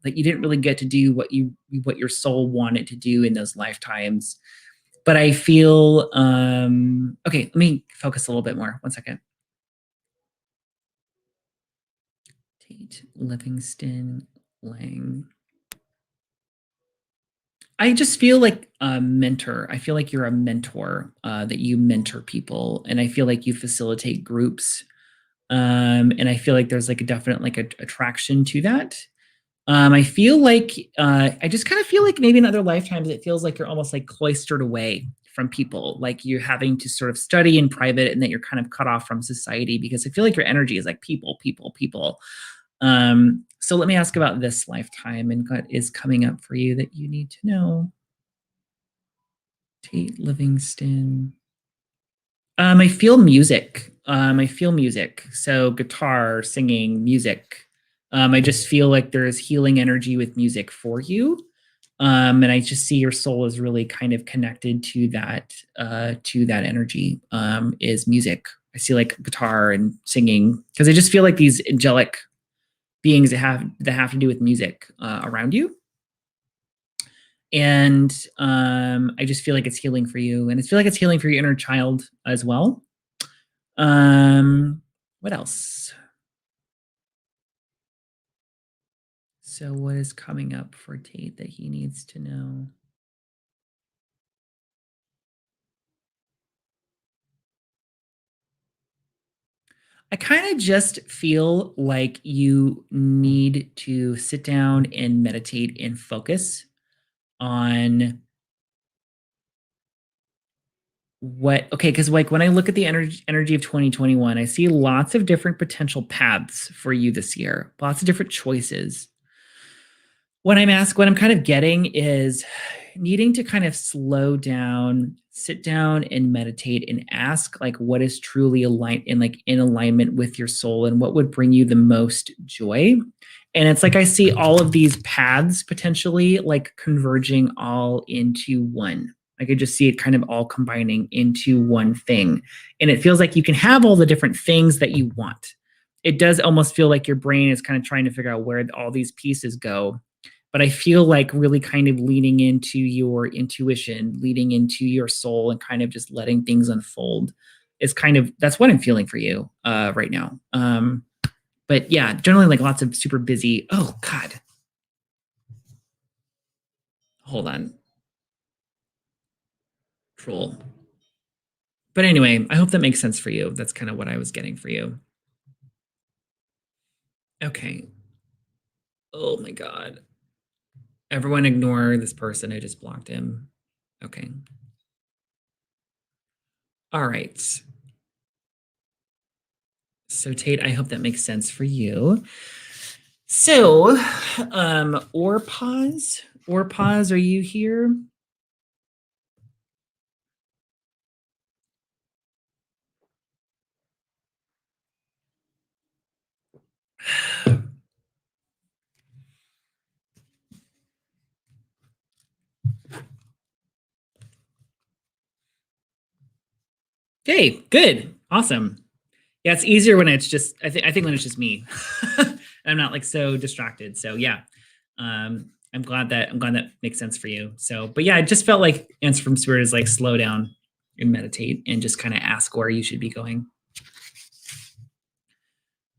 like you didn't really get to do what your soul wanted to do in those lifetimes. But I feel okay. Let me focus a little bit more. One second. Tate Livingston Lang. I just feel like a mentor. I feel like you're a mentor, that you mentor people, and I feel like you facilitate groups. And I feel like there's like a definite like attraction to that. I feel like I just kind of feel like maybe in other lifetimes it feels like you're almost like cloistered away from people, like you're having to sort of study in private, and that you're kind of cut off from society because I feel like your energy is like people, people, people. So let me ask about this lifetime and what is coming up for you that you need to know. Tate Livingston. I feel music. I feel music. So guitar, singing, music. I just feel like there's healing energy with music for you. And I just see your soul is really kind of connected to that energy, is music. I see like guitar and singing because I just feel like these angelic beings that have to do with music around you. And I just feel like it's healing for you, and I feel like it's healing for your inner child as well. What else? So what is coming up for Tate that he needs to know? I kind of just feel like you need to sit down and meditate and focus on what okay, because like when I look at the energy of 2021, I see lots of different potential paths for you this year, lots of different choices. What I'm kind of getting is needing to kind of slow down, sit down and meditate and ask like what is truly aligned and like in alignment with your soul and what would bring you the most joy. And it's like I see all of these paths potentially like converging all into one. I could just see it kind of all combining into one thing. And it feels like you can have all the different things that you want. It does almost feel like your brain is kind of trying to figure out where all these pieces go, but I feel like really kind of leaning into your intuition, leading into your soul, and kind of just letting things unfold is kind of that's what I'm feeling for you right now. But yeah, generally like lots of super busy. Oh God, hold on, troll. But anyway, I hope that makes sense for you. That's kind of what I was getting for you. Okay. Oh my God. Everyone ignore this person. I just blocked him. Okay. All right. So Tate, I hope that makes sense for you. So, or pause, are you here? Okay, good. Awesome. Yeah, it's easier when it's just I think when it's just me. And I'm not like so distracted. So yeah. I'm glad that makes sense for you. So, but yeah, it just felt like answer from spirit is like slow down and meditate and just kind of ask where you should be going.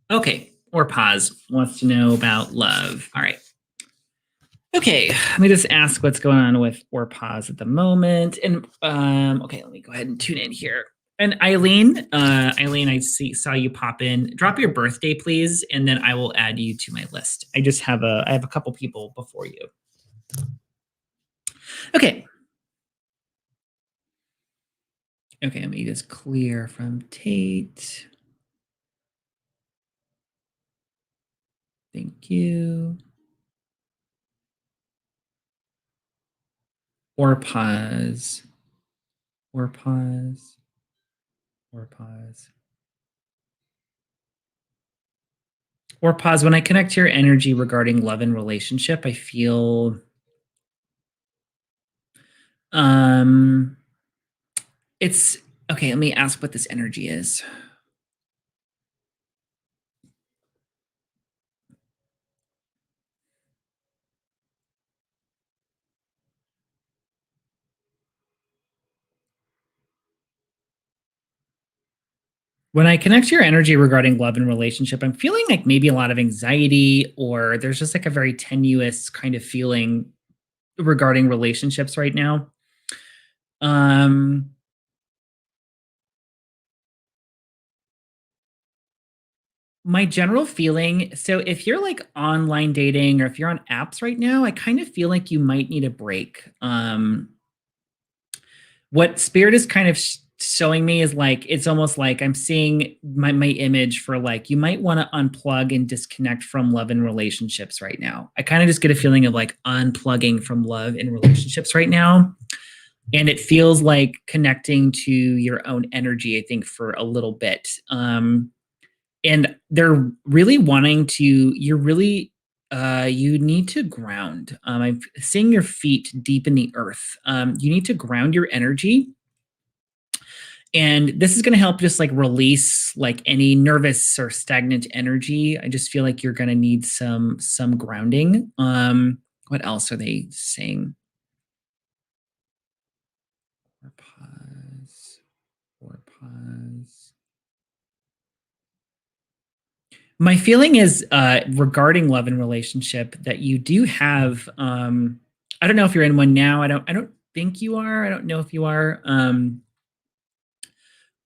Okay, or pause wants to know about love. All right. Okay, let me just ask what's going on with or pause at the moment. And okay, let me go ahead and tune in here. And Eileen, saw you pop in. Drop your birthday, please, and then I will add you to my list. I have a couple people before you. Okay. Okay, let me just clear from Tate. Thank you. Or pause. Or pause. Or pause. Or pause. When I connect to your energy regarding love and relationship, I feel it's okay. Let me ask what this energy is. When I connect to your energy regarding love and relationship, I'm feeling like maybe a lot of anxiety, or there's just like a very tenuous kind of feeling regarding relationships right now. Um, my general feeling, so if you're like online dating or if you're on apps right now, I kind of feel like you might need a break. What spirit is kind of showing me is like it's almost like I'm seeing my image for like you might want to unplug and disconnect from love and relationships right now. I kind of just get a feeling of like unplugging from love and relationships right now. And it feels like connecting to your own energy, I think, for a little bit. And they're really wanting to, you're really you need to ground. I'm seeing your feet deep in the earth. You need to ground your energy, and this is going to help just like release like any nervous or stagnant energy. I just feel like you're going to need some grounding. What else are they saying? Or pause. Or pause. My feeling is regarding love and relationship that you do have. I don't know if you're in one now. I don't think you are. I don't know if you are.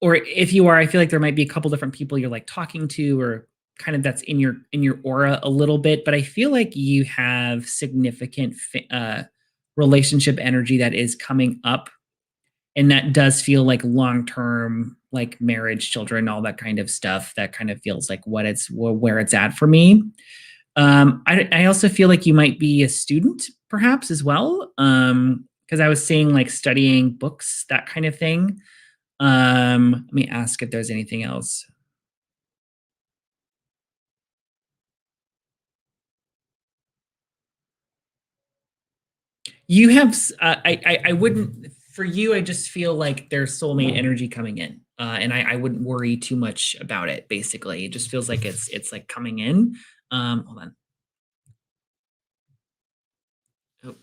Or if you are, I feel like there might be a couple different people you're like talking to, or kind of that's in your aura a little bit. But I feel like you have significant relationship energy that is coming up, and that does feel like long term, like marriage, children, all that kind of stuff. That kind of feels like where it's at for me. I also feel like you might be a student, perhaps as well, because I was seeing like studying books, that kind of thing. Let me ask if there's anything else. You have, I wouldn't, for you, I just feel like there's soulmate energy coming in. And I wouldn't worry too much about it, basically. It just feels like it's like coming in. Hold on. Oh.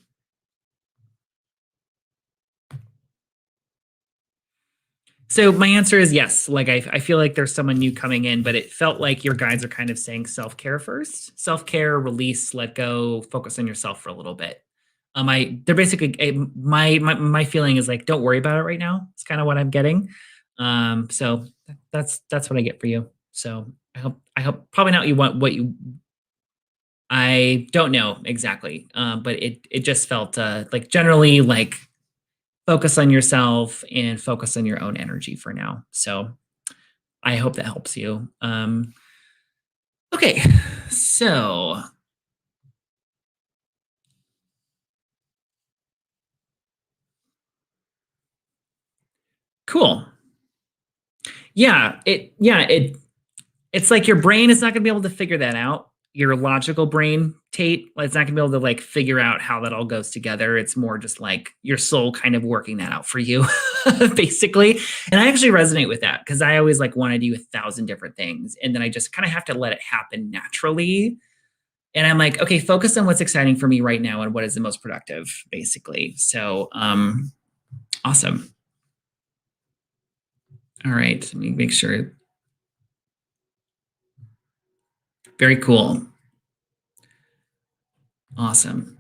So my answer is yes. Like I feel like there's someone new coming in, but it felt like your guides are kind of saying self-care first. Self-care, release, let go, focus on yourself for a little bit. They're basically my feeling is like don't worry about it right now. It's kind of what I'm getting. So that's what I get for you. So I hope probably not you want what you I don't know exactly. But it just felt like generally like focus on yourself and focus on your own energy for now. So I hope that helps you. Okay, so cool. Yeah, it it's like your brain is not going to be able to figure that out. Your logical brain, Tate, it's not going to be able to like figure out how that all goes together. It's more just like your soul kind of working that out for you, basically. And I actually resonate with that because I always like want to do 1,000 different things, and then I just kind of have to let it happen naturally. And I'm like, okay, focus on what's exciting for me right now and what is the most productive, basically. So, awesome. All right, let me make sure. Very cool. Awesome.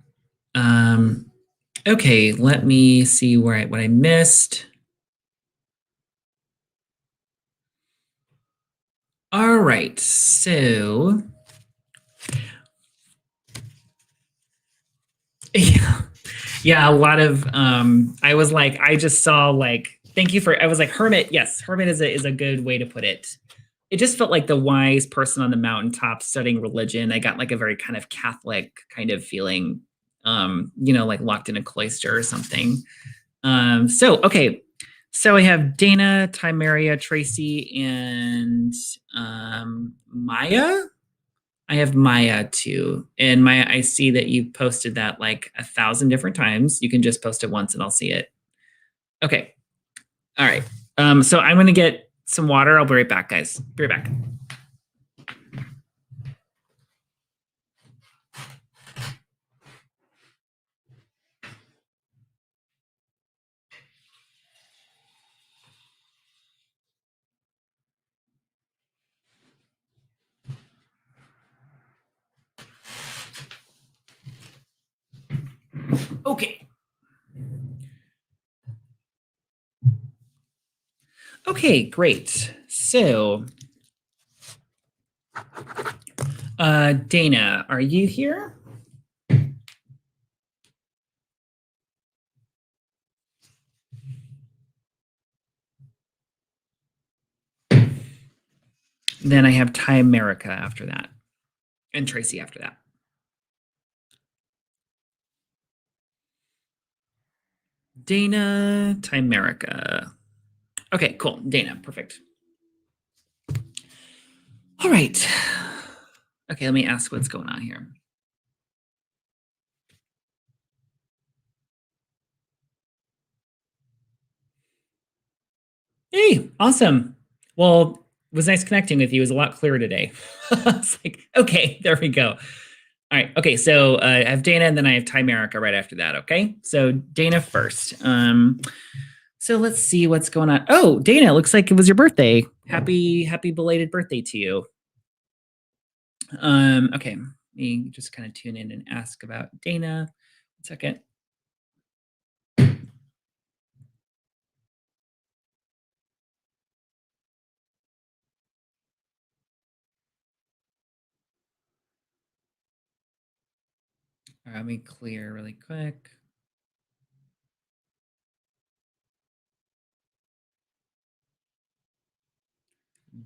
Okay, let me see what I missed. All right, so yeah, a lot of I was like, I just saw like, thank you for, I was like, hermit. Yes, hermit is a good way to put it. It just felt like the wise person on the mountaintop studying religion. I got like a very kind of Catholic kind of feeling, like locked in a cloister or something. Okay. So I have Dana, Timeria, Tracy, and Maya. I have Maya too. And Maya, I see that you posted that like 1,000 different times. You can just post it once and I'll see it. Okay. All right. So I'm going to get some water. I'll be right back, guys. Be right back. Okay. Okay, great. So, Dana, are you here? Then I have Timerica after that, and Tracy after that. Dana, Timerica. Okay, cool. Dana, perfect. All right. Okay, let me ask what's going on here. Hey, awesome. Well, it was nice connecting with you. It was a lot clearer today. It's like, okay, there we go. All right. Okay. So I have Dana and then I have Timerica right after that. Okay. So Dana first. So let's see what's going on. Oh, Dana, it looks like it was your birthday. Happy belated birthday to you. Okay. Let me just kind of tune in and ask about Dana. 1 second. All right, let me clear really quick.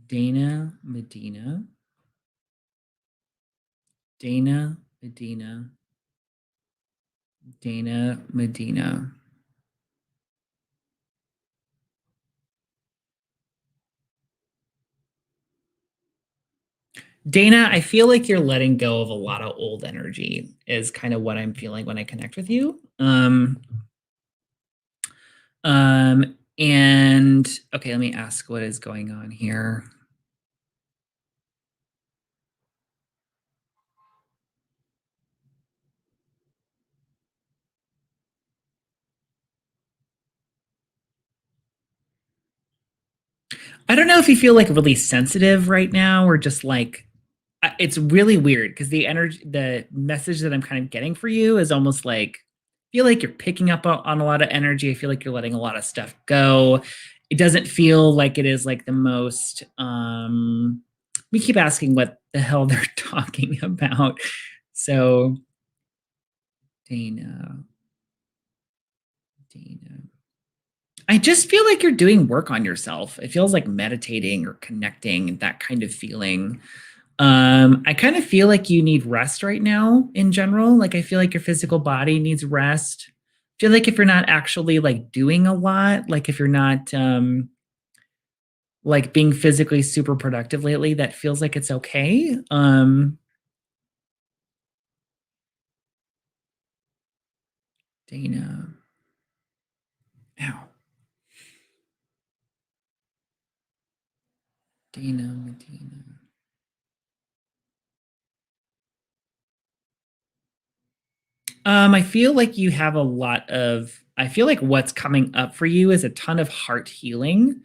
Dana Medina. Dana Medina. Dana Medina. Dana, I feel like you're letting go of a lot of old energy is kind of what I'm feeling when I connect with you. And okay, let me ask what is going on here. I don't know if you feel like really sensitive right now or just like it's really weird because the message that I'm kind of getting for you is almost like I feel like you're picking up on a lot of energy. I feel like you're letting a lot of stuff go. It doesn't feel like it is like the most we keep asking what the hell they're talking about. So Dana. I just feel like you're doing work on yourself. It feels like meditating or connecting, that kind of feeling. I kind of feel like you need rest right now in general. Like I feel like your physical body needs rest. I feel like if you're not actually like doing a lot, like if you're not like being physically super productive lately, that feels like it's okay. Dana. Ow. Dana, Medina. I feel like you have a lot of, I feel like what's coming up for you is a ton of heart healing.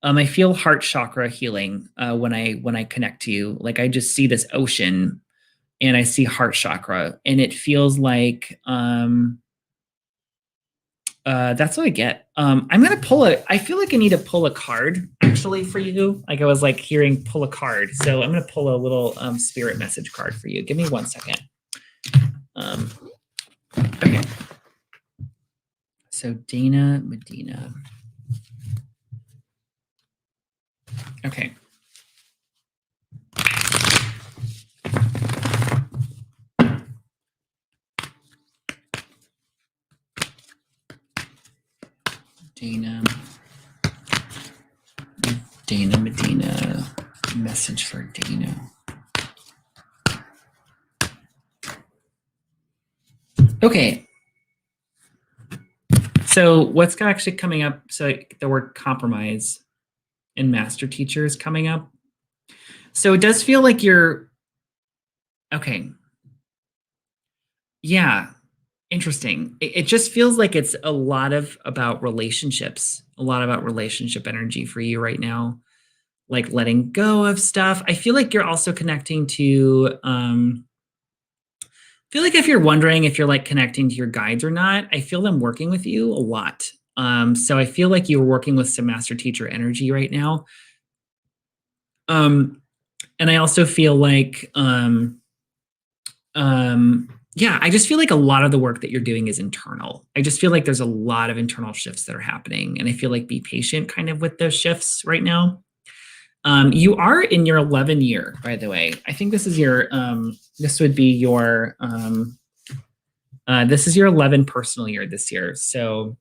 I feel heart chakra healing when I connect to you. Like I just see this ocean and I see heart chakra, and it feels like that's what I get. I'm gonna pull a. I feel like I need to pull a card actually for you. Like I was like hearing pull a card, so I'm gonna pull a little spirit message card for you. Give me 1 second. Okay. So Dana Medina. Okay. Dana Medina. Message for Dana. Okay. So what's actually coming up? So the word compromise and master teacher is coming up. So it does feel like you're okay. Yeah. Interesting. It just feels like it's a lot of about relationships, a lot about relationship energy for you right now, like letting go of stuff. I feel like you're also connecting to I feel like if you're wondering if you're like connecting to your guides or not, I feel them working with you a lot. So I feel like you're working with some master teacher energy right now. And I also feel like yeah, I just feel like a lot of the work that you're doing is internal. I just feel like there's a lot of internal shifts that are happening. And I feel like be patient kind of with those shifts right now. You are in your 11 year, by the way. I think this is your, this would be your, this is your 11 personal year this year. So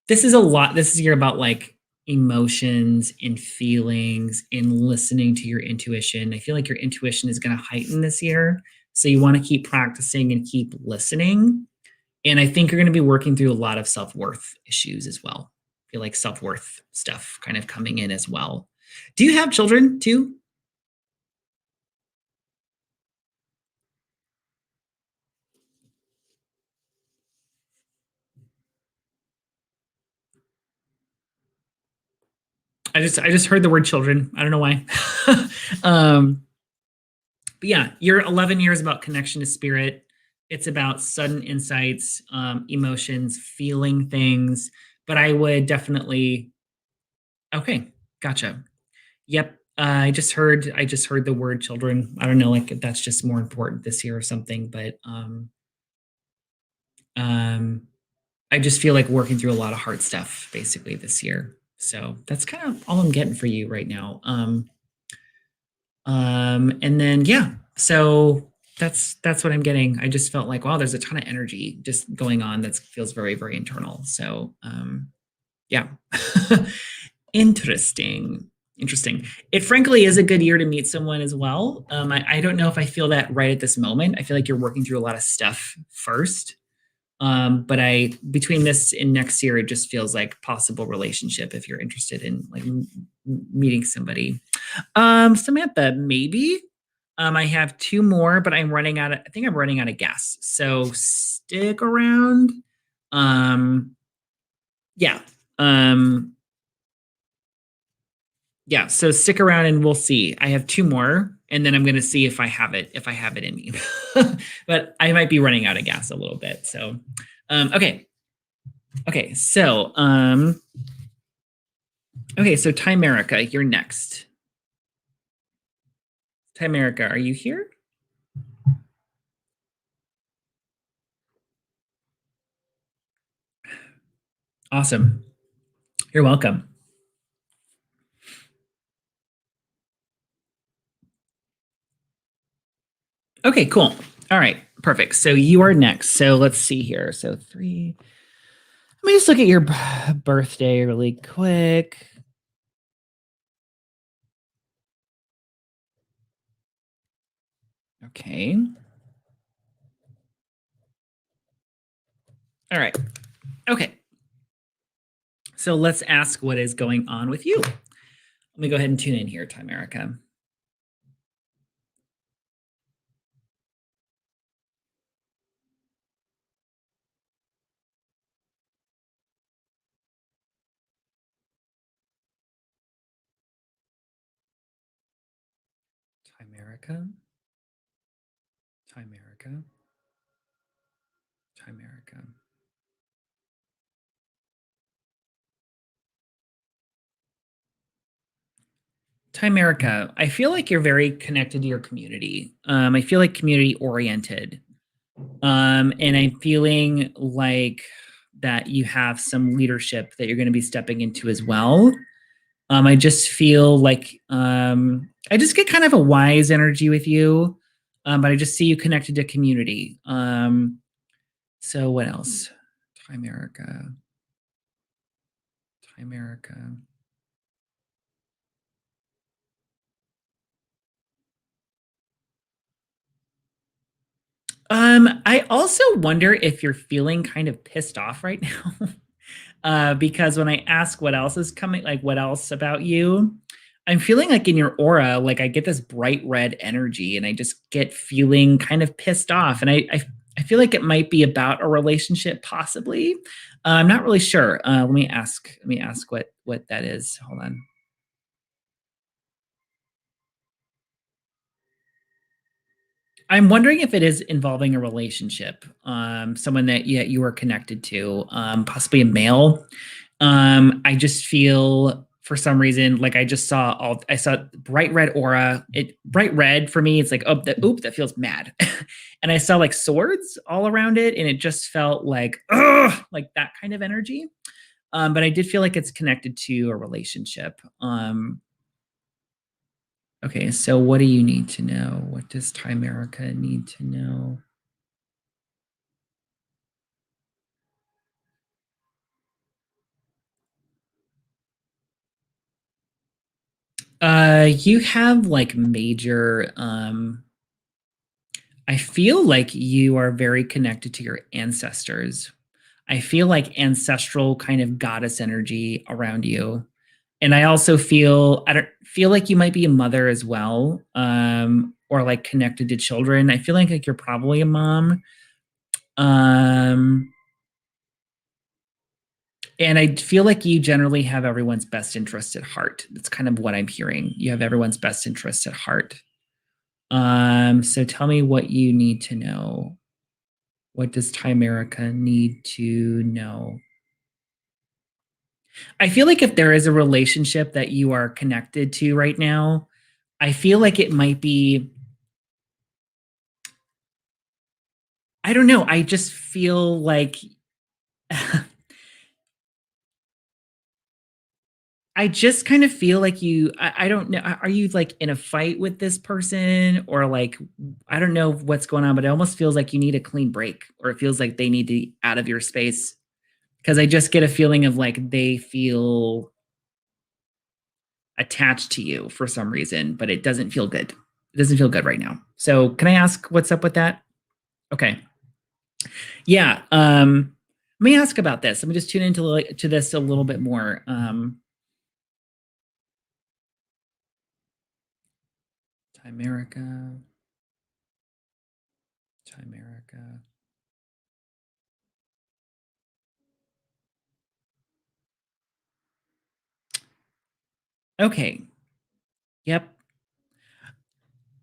this is a lot. This is your about like emotions and feelings and listening to your intuition. I feel like your intuition is going to heighten this year. So you want to keep practicing and keep listening. And I think you're going to be working through a lot of self-worth issues as well. I feel like self-worth stuff kind of coming in as well. Do you have children too? I just heard the word children. I don't know why. um, but yeah, your 11 years about connection to spirit. It's about sudden insights, emotions, feeling things. But I would definitely. Okay, gotcha. Yep. I just heard the word children. I don't know, like if that's just more important this year or something, but um, I just feel like working through a lot of hard stuff basically this year. So that's kind of all I'm getting for you right now. And then yeah, so that's what I'm getting. I just felt like, wow, there's a ton of energy just going on that feels very, very internal. So yeah. Interesting. Interesting. It frankly is a good year to meet someone as well. I don't know if I feel that right at this moment. I feel like you're working through a lot of stuff first. But I between this and next year, it just feels like possible relationship if you're interested in like meeting somebody. Samantha, maybe. I have two more, but I'm running out of, I think I'm running out of gas. So stick around. Yeah. Um, yeah, so stick around and we'll see. I have two more, and then I'm gonna see if I have it in me. But I might be running out of gas a little bit. So okay. Okay, so okay, so Timerica, you're next. Timerica, are you here? Awesome. You're welcome. Okay, cool. All right, perfect. So you are next. So let's see here. So three. Let me just look at your birthday really quick. Okay. All right. Okay. So let's ask what is going on with you. Let me go ahead and tune in here, Timerica. Timerica. Timerica. Timerica. Timerica, I feel like you're very connected to your community. I feel like community oriented. And I'm feeling like that you have some leadership that you're going to be stepping into as well. I just feel like I just get kind of a wise energy with you, but I just see you connected to community. So what else? Timerica. Timerica. I also wonder if you're feeling kind of pissed off right now. Because when I ask what else is coming, like what else about you, I'm feeling like in your aura, like I get this bright red energy and I just get feeling kind of pissed off. And I feel like it might be about a relationship, possibly. I'm not really sure. Let me ask. Let me ask what that is. Hold on. I'm wondering if it is involving a relationship, someone that you are connected to, possibly a male. I just feel for some reason like I saw bright red aura. It bright red for me. It's like that feels mad, and I saw like swords all around it, and it just felt like ugh, like that kind of energy. But I did feel like it's connected to a relationship. Okay, so what do you need to know? What does Timerica need to know? You have like major I feel like you are very connected to your ancestors. I feel like ancestral kind of goddess energy around you. And I also feel I don't feel like you might be a mother as well, or like connected to children. I feel like you're probably a mom. Um, and I feel like you generally have everyone's best interest at heart. That's kind of what I'm hearing. You have everyone's best interest at heart. So tell me what you need to know. What does Timerica need to know? I feel like if there is a relationship that you are connected to right now, I feel like it might be, I don't know. I just feel like I just kind of feel like I don't know. Are you like in a fight with this person or like, I don't know what's going on, but it almost feels like you need a clean break or it feels like they need to be out of your space. Cause I just get a feeling of like they feel attached to you for some reason, but it doesn't feel good. It doesn't feel good right now. So can I ask what's up with that? Okay. Yeah. Let me ask about this. Let me just tune into to this a little bit more. Timerica. Timerica. Okay. Yep.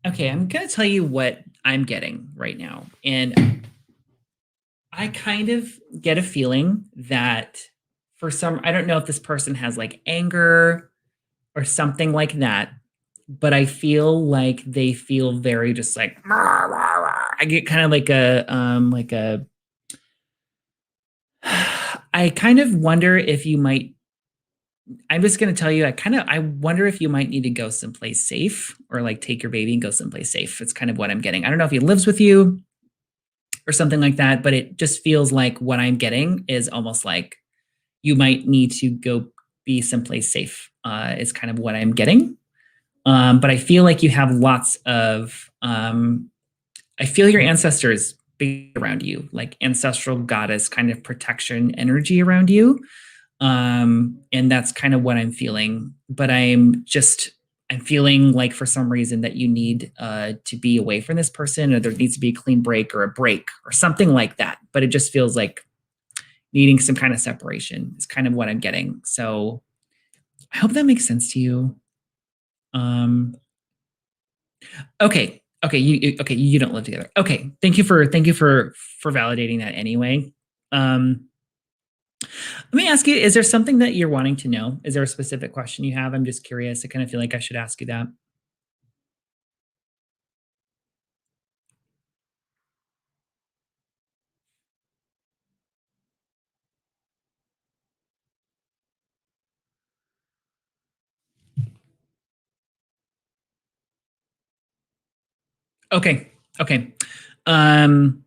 Okay, I'm gonna tell you what I'm getting right now. And I kind of get a feeling that I don't know if this person has like anger or something like that, but I feel like they feel very just like "Rah, rah, rah." I get kind of like a I kind of wonder if you might I'm just going to tell you I wonder if you might need to go someplace safe or like take your baby and go someplace safe. It's kind of what I'm getting. I don't know if he lives with you or something like that, but it just feels like what I'm getting is almost like you might need to go be someplace safe. Is kind of what I'm getting. But I feel like you have lots of I feel your ancestors be around you, like ancestral goddess kind of protection energy around you. And that's kind of what I'm feeling. But I'm feeling like for some reason that you need to be away from this person, or there needs to be a clean break or a break or something like that. But it just feels like needing some kind of separation is kind of what I'm getting. So I hope that makes sense to you. Okay. Okay. You don't live together. Okay. Thank you for validating that anyway. Let me ask you, is there something that you're wanting to know? Is there a specific question you have? I'm just curious. I kind of feel like I should ask you that. Okay. Okay. Um,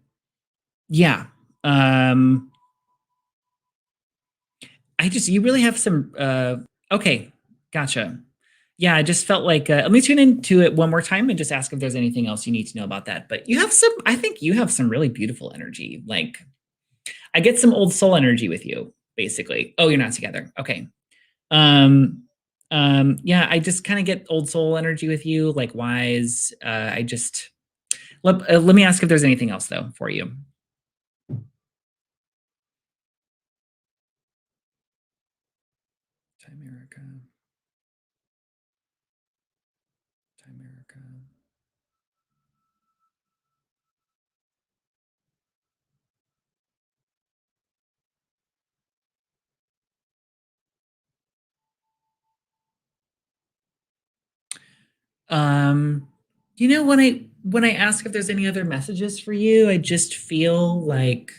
yeah. Um, you really have some, okay. Gotcha. Yeah, I just felt like, let me tune into it one more time and just ask if there's anything else you need to know about that. But I think you have some really beautiful energy. Like, I get some old soul energy with you, basically. Oh, you're not together. Okay. Um, yeah, I just kind of get old soul energy with you, like wise. Let me ask if there's anything else though for you. Timerica, Timerica. Um, when I ask if there's any other messages for you, I just feel like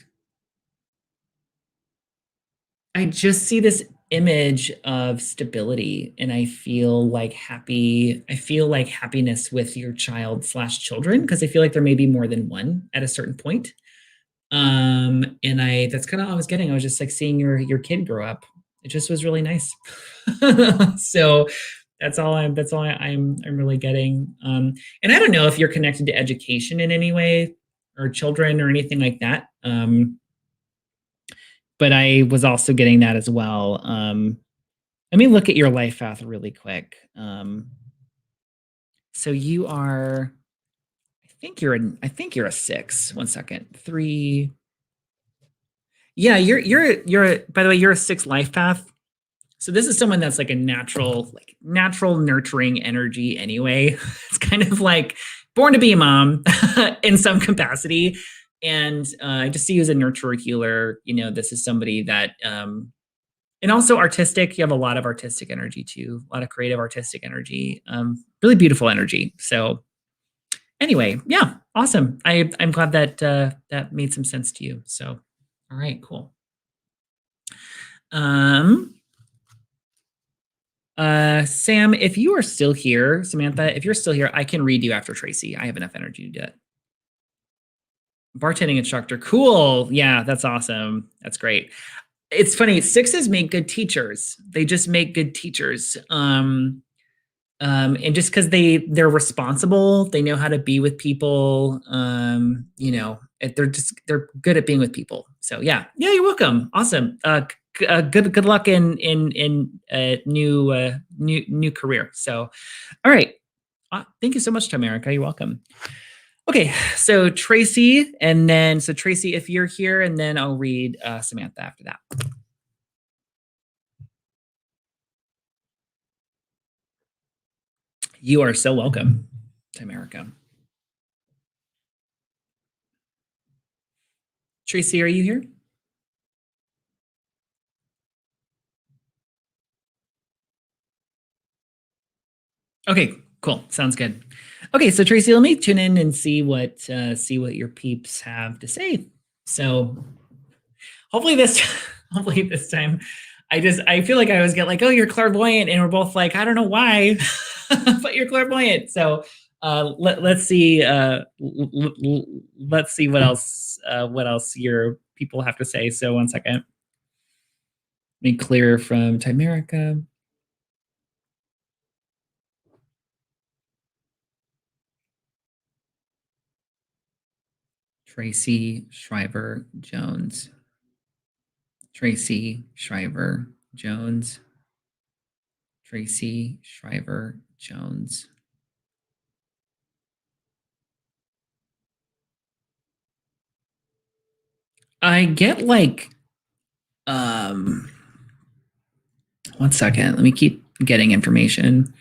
I just see this image of stability, and I feel like happiness with your child slash children, because I feel like there may be more than one at a certain point. And that's kind of all I was getting. I was just like seeing your kid grow up. It just was really nice. So I'm really getting. And I don't know if you're connected to education in any way, or children or anything like that. But I was also getting that as well. Let me look at your life path really quick. So you are, I think you're a 6. 1 second. 3. Yeah, by the way, you're a 6 life path. So this is someone that's like a natural nurturing energy anyway. It's kind of like born to be a mom in some capacity. And I just see you as a nurturer healer. This is somebody that and also artistic. You have a lot of artistic energy too, a lot of creative artistic energy, really beautiful energy. So anyway, yeah, awesome. I'm glad that that made some sense to you. So all right, cool. um Sam, if you are still here, Samantha, if you're still here, I can read you after Tracy. I have enough energy to do it. Bartending instructor, cool. Yeah, that's awesome. That's great. It's funny, 6s make good teachers. They just make good teachers. And just because they're responsible, they know how to be with people. They're good at being with people. So yeah, you're welcome. Awesome. Good luck in new career. So, all right. Thank you so much, Tamerica. You're welcome. Okay, so Tracy, Tracy, if you're here, and then I'll read Samantha after that. You are so welcome, Tamerica. Tracy, are you here? Okay, cool. Sounds good. Okay, so Tracy, let me tune in and see what your peeps have to say. So hopefully this hopefully this time I feel like I always get like, oh, you're clairvoyant, and we're both like, I don't know why, but you're clairvoyant. So let's see let's see what else your people have to say. So 1 second. Let me clear from Timerica. Tracy Shriver Jones. Tracy Shriver Jones. Tracy Shriver Jones. I get like, 1 second. Let me keep getting information.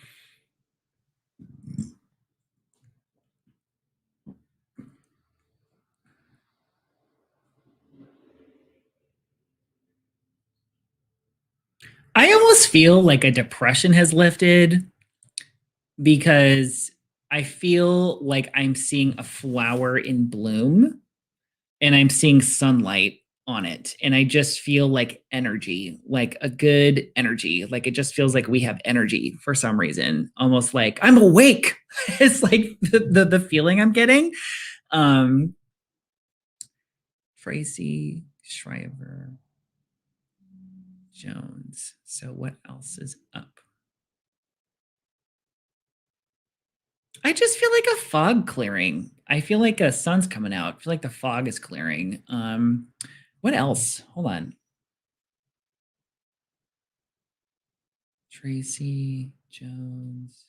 I almost feel like a depression has lifted because I feel like I'm seeing a flower in bloom and I'm seeing sunlight on it. And I just feel like energy, like a good energy. Like it just feels like we have energy for some reason, almost like I'm awake. It's like the feeling I'm getting. Um, Tracy Shriver Jones. So what else is up? I just feel like a fog clearing. I feel like a sun's coming out. I feel like the fog is clearing. What else? Hold on. Tracy Jones.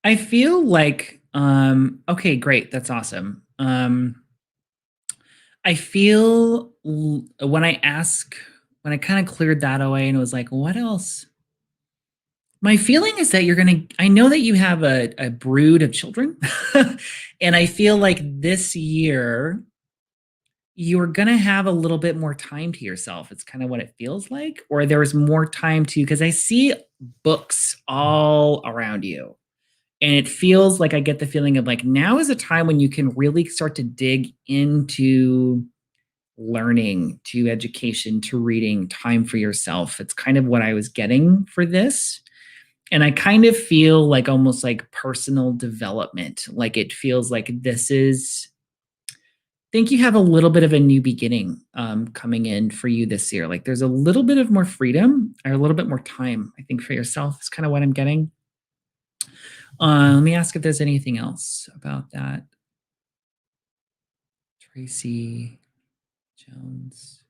I feel like okay, great. That's awesome. I feel when I kind of cleared that away and was like, what else? My feeling is that I know that you have a brood of children. And I feel like this year you're going to have a little bit more time to yourself. It's kind of what it feels like. Or there's more time to, because I see books all around you. And it feels like I get the feeling of like now is a time when you can really start to dig into learning, to education, to reading, time for yourself. It's kind of what I was getting for this. And I kind of feel like almost like personal development. Like it feels like this is, I think you have a little bit of a new beginning coming in for you this year. Like there's a little bit of more freedom or a little bit more time, I think, for yourself is kind of what I'm getting. Let me ask if there's anything else about that. Tracy Jones.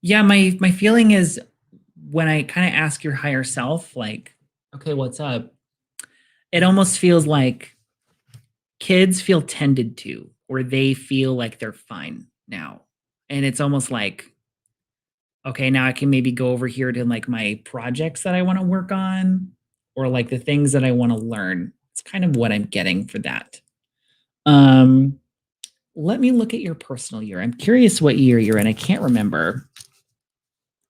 Yeah, my feeling is when I kind of ask your higher self, like, okay, what's up? It almost feels like kids feel tended to, or they feel like they're fine now. And it's almost like, okay, now I can maybe go over here to like my projects that I want to work on, or like the things that I want to learn. It's kind of what I'm getting for that. Um, Let me look at your personal year. I'm curious what year you're in. I can't remember.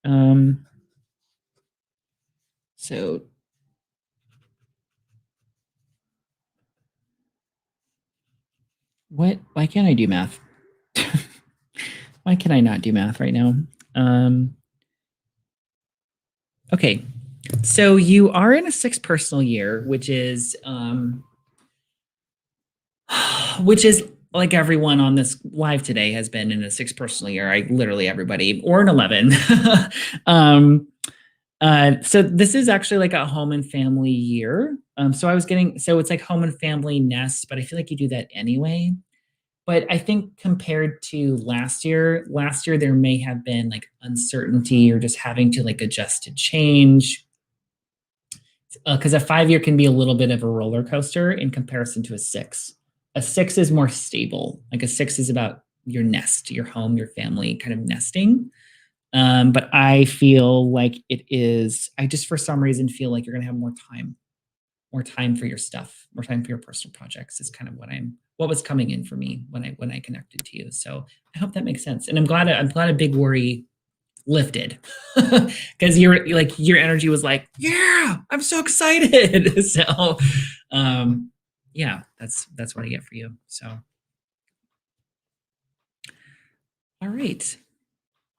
Um, so what? Why can't I do math? Why can I not do math right now? Um, okay, so you are in a sixth personal year, which is like everyone on this live today has been in a sixth personal year. I literally everybody, or an 11. um, so this is actually like a home and family year. So it's like home and family nest, but I feel like you do that anyway. But I think compared to last year there may have been like uncertainty or just having to like adjust to change. Because a 5 year can be a little bit of a roller coaster in comparison to a six. A six is more stable. Like a six is about your nest, your home, your family, kind of nesting. But I feel like I just for some reason feel like you're gonna have more time for your stuff, more time for your personal projects is kind of what was coming in for me when I connected to you. So I hope that makes sense. And I'm glad a big worry lifted because your energy was like, yeah, I'm so excited. So yeah, that's what I get for you. So all right.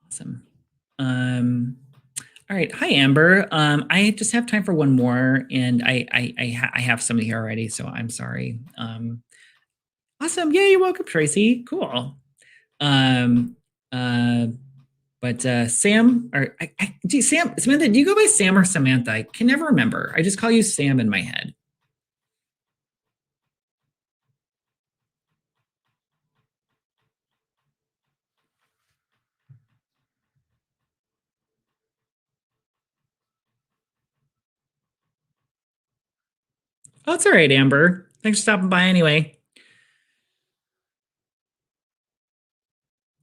Awesome. All right. Hi, Amber. I just have time for one more, and I have somebody here already, so I'm sorry. Awesome. Yeah, you're welcome, Tracy. Cool. Um, uh, but Sam, or gee, Sam, Samantha, do you go by Sam or Samantha? I can never remember. I just call you Sam in my head. Oh, it's all right, Amber. Thanks for stopping by anyway.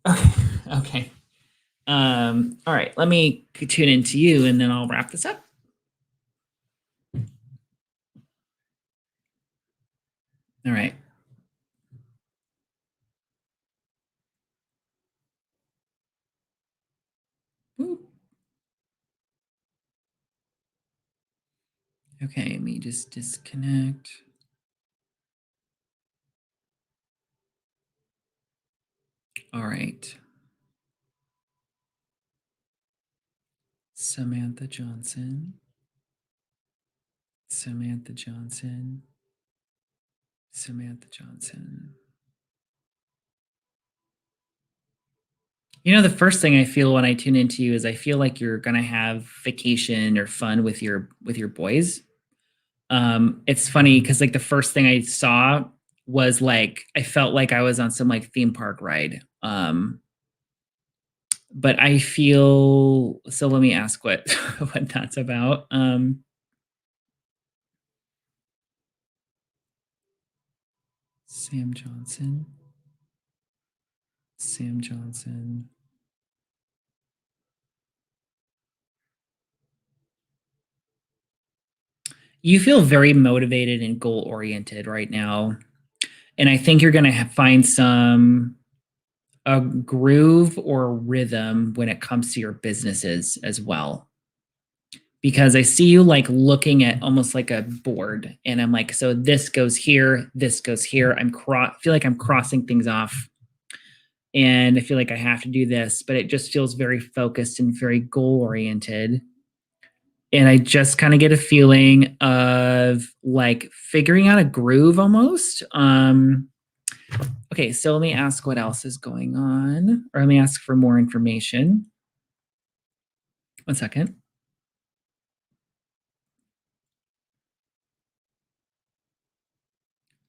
Okay. Okay. All right. Let me tune into you, and then I'll wrap this up. All right. Okay, let me just disconnect. All right. Samantha Johnson. Samantha Johnson. Samantha Johnson. You know, the first thing I feel when I tune into you is I feel like you're gonna have vacation or fun with your boys. It's funny because like the first thing I saw was like I felt like I was on some like theme park ride. But I feel so. Let me ask what what that's about. Sam Johnson. Sam Johnson. You feel very motivated and goal oriented right now. And I think you're going to find some a groove or rhythm when it comes to your businesses as well. Because I see you like looking at almost like a board, and I'm like, so this goes here, this goes here. Feel like I'm crossing things off, and I feel like I have to do this, but it just feels very focused and very goal oriented. And I just kind of get a feeling of like figuring out a groove almost. Okay, so let me ask what else is going on, or let me ask for more information. 1 second.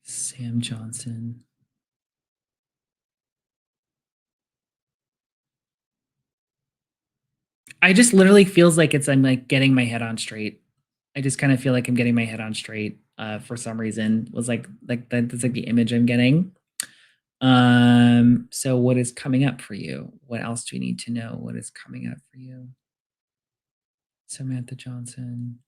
Sam Johnson. I just literally feels like I'm like getting my head on straight. I just kind of feel like I'm getting my head on straight for some reason. Was that's like the image I'm getting. So what is coming up for you? What else do you need to know? What is coming up for you? Samantha Johnson.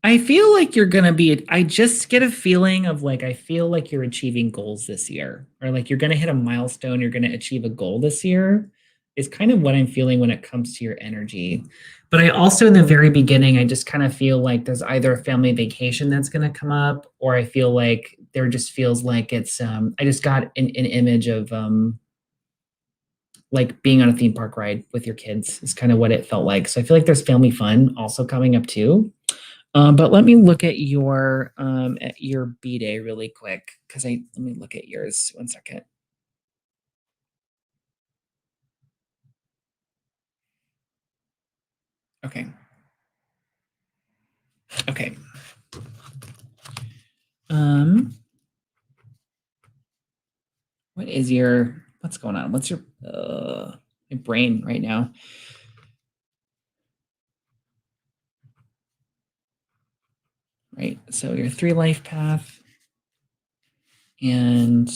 I feel like you're gonna be. I just get a feeling of like I feel like you're achieving goals this year, or like you're gonna hit a milestone. You're gonna achieve a goal this year. Is kind of what I'm feeling when it comes to your energy. But I also, in the very beginning, I just kind of feel like there's either a family vacation that's gonna come up, or I feel like there just feels like it's. I just got an image of like being on a theme park ride with your kids. Is kind of what it felt like. So I feel like there's family fun also coming up too. But let me look at your B day really quick because let me look at yours 1 second. Okay. Okay. Um, what's going on? What's your my brain right now? Right. So your 3 life path and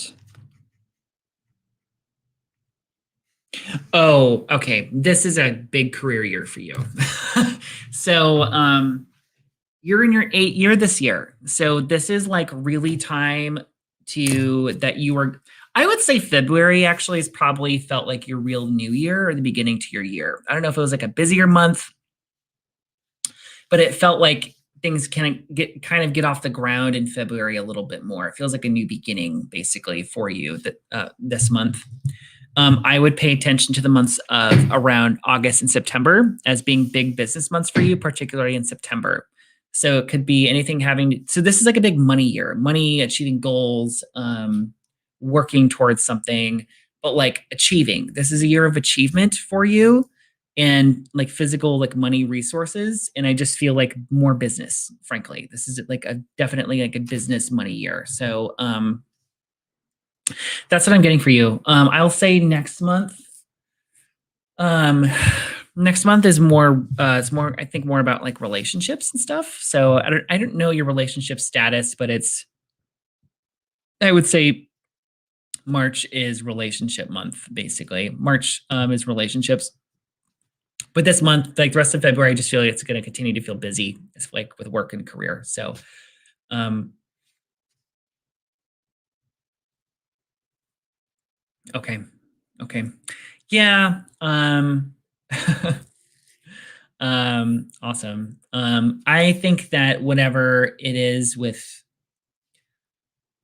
oh, okay. This is a big career year for you. So you're in your 8th year this year. So this is like really time to that you are I would say February actually has probably felt like your real new year or the beginning to your year. I don't know if it was like a busier month, but it felt like things can get off the ground in February a little bit more. It feels like a new beginning basically for you this month. I would pay attention to the months of around August and September as being big business months for you, particularly in September. So it could be anything so this is like a big money year, money, achieving goals, working towards something, but like achieving. This is a year of achievement for you and like physical, like money resources. And I just feel like more business, frankly. This is like definitely like a business money year. So, that's what I'm getting for you. I'll say next month. Next month is more. It's more. I think more about like relationships and stuff. So I don't know your relationship status, but I would say March is relationship month. Basically, March is relationships. But this month, like the rest of February, I just feel like it's going to continue to feel busy. It's like with work and career. So, okay. Okay. Yeah. Awesome. I think that whatever it is with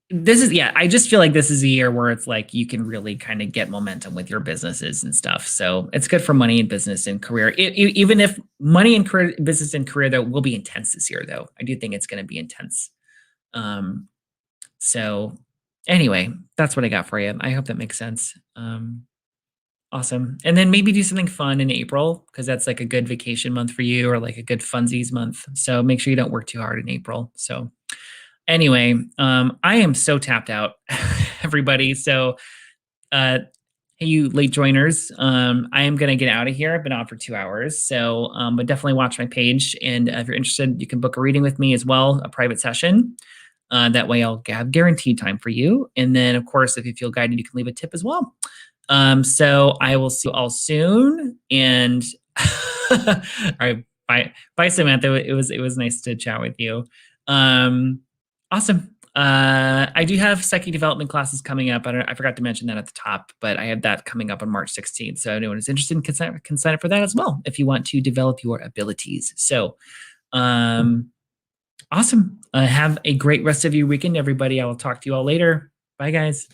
this is, yeah, I just feel like this is a year where it's like you can really kind of get momentum with your businesses and stuff. So it's good for money and business and career. Even if money and career, business and career, though, will be intense this year, though. I do think it's going to be intense. So anyway, that's what I got for you. I hope that makes sense. Awesome. And then maybe do something fun in April because that's like a good vacation month for you or like a good funsies month. So make sure you don't work too hard in April. So anyway, I am so tapped out, everybody. So hey, you late joiners, I am going to get out of here. I've been on for 2 hours. So but definitely watch my page. And if you're interested, you can book a reading with me as well, a private session. That way I'll have guaranteed time for you. And then, of course, if you feel guided, you can leave a tip as well. So I will see you all soon. And all right, bye, Samantha. It was nice to chat with you. Awesome. I do have psychic development classes coming up. I forgot to mention that at the top, but I have that coming up on March 16th. So anyone who's interested can sign up for that as well if you want to develop your abilities. So, awesome. Have a great rest of your weekend, everybody. I will talk to you all later. Bye, guys.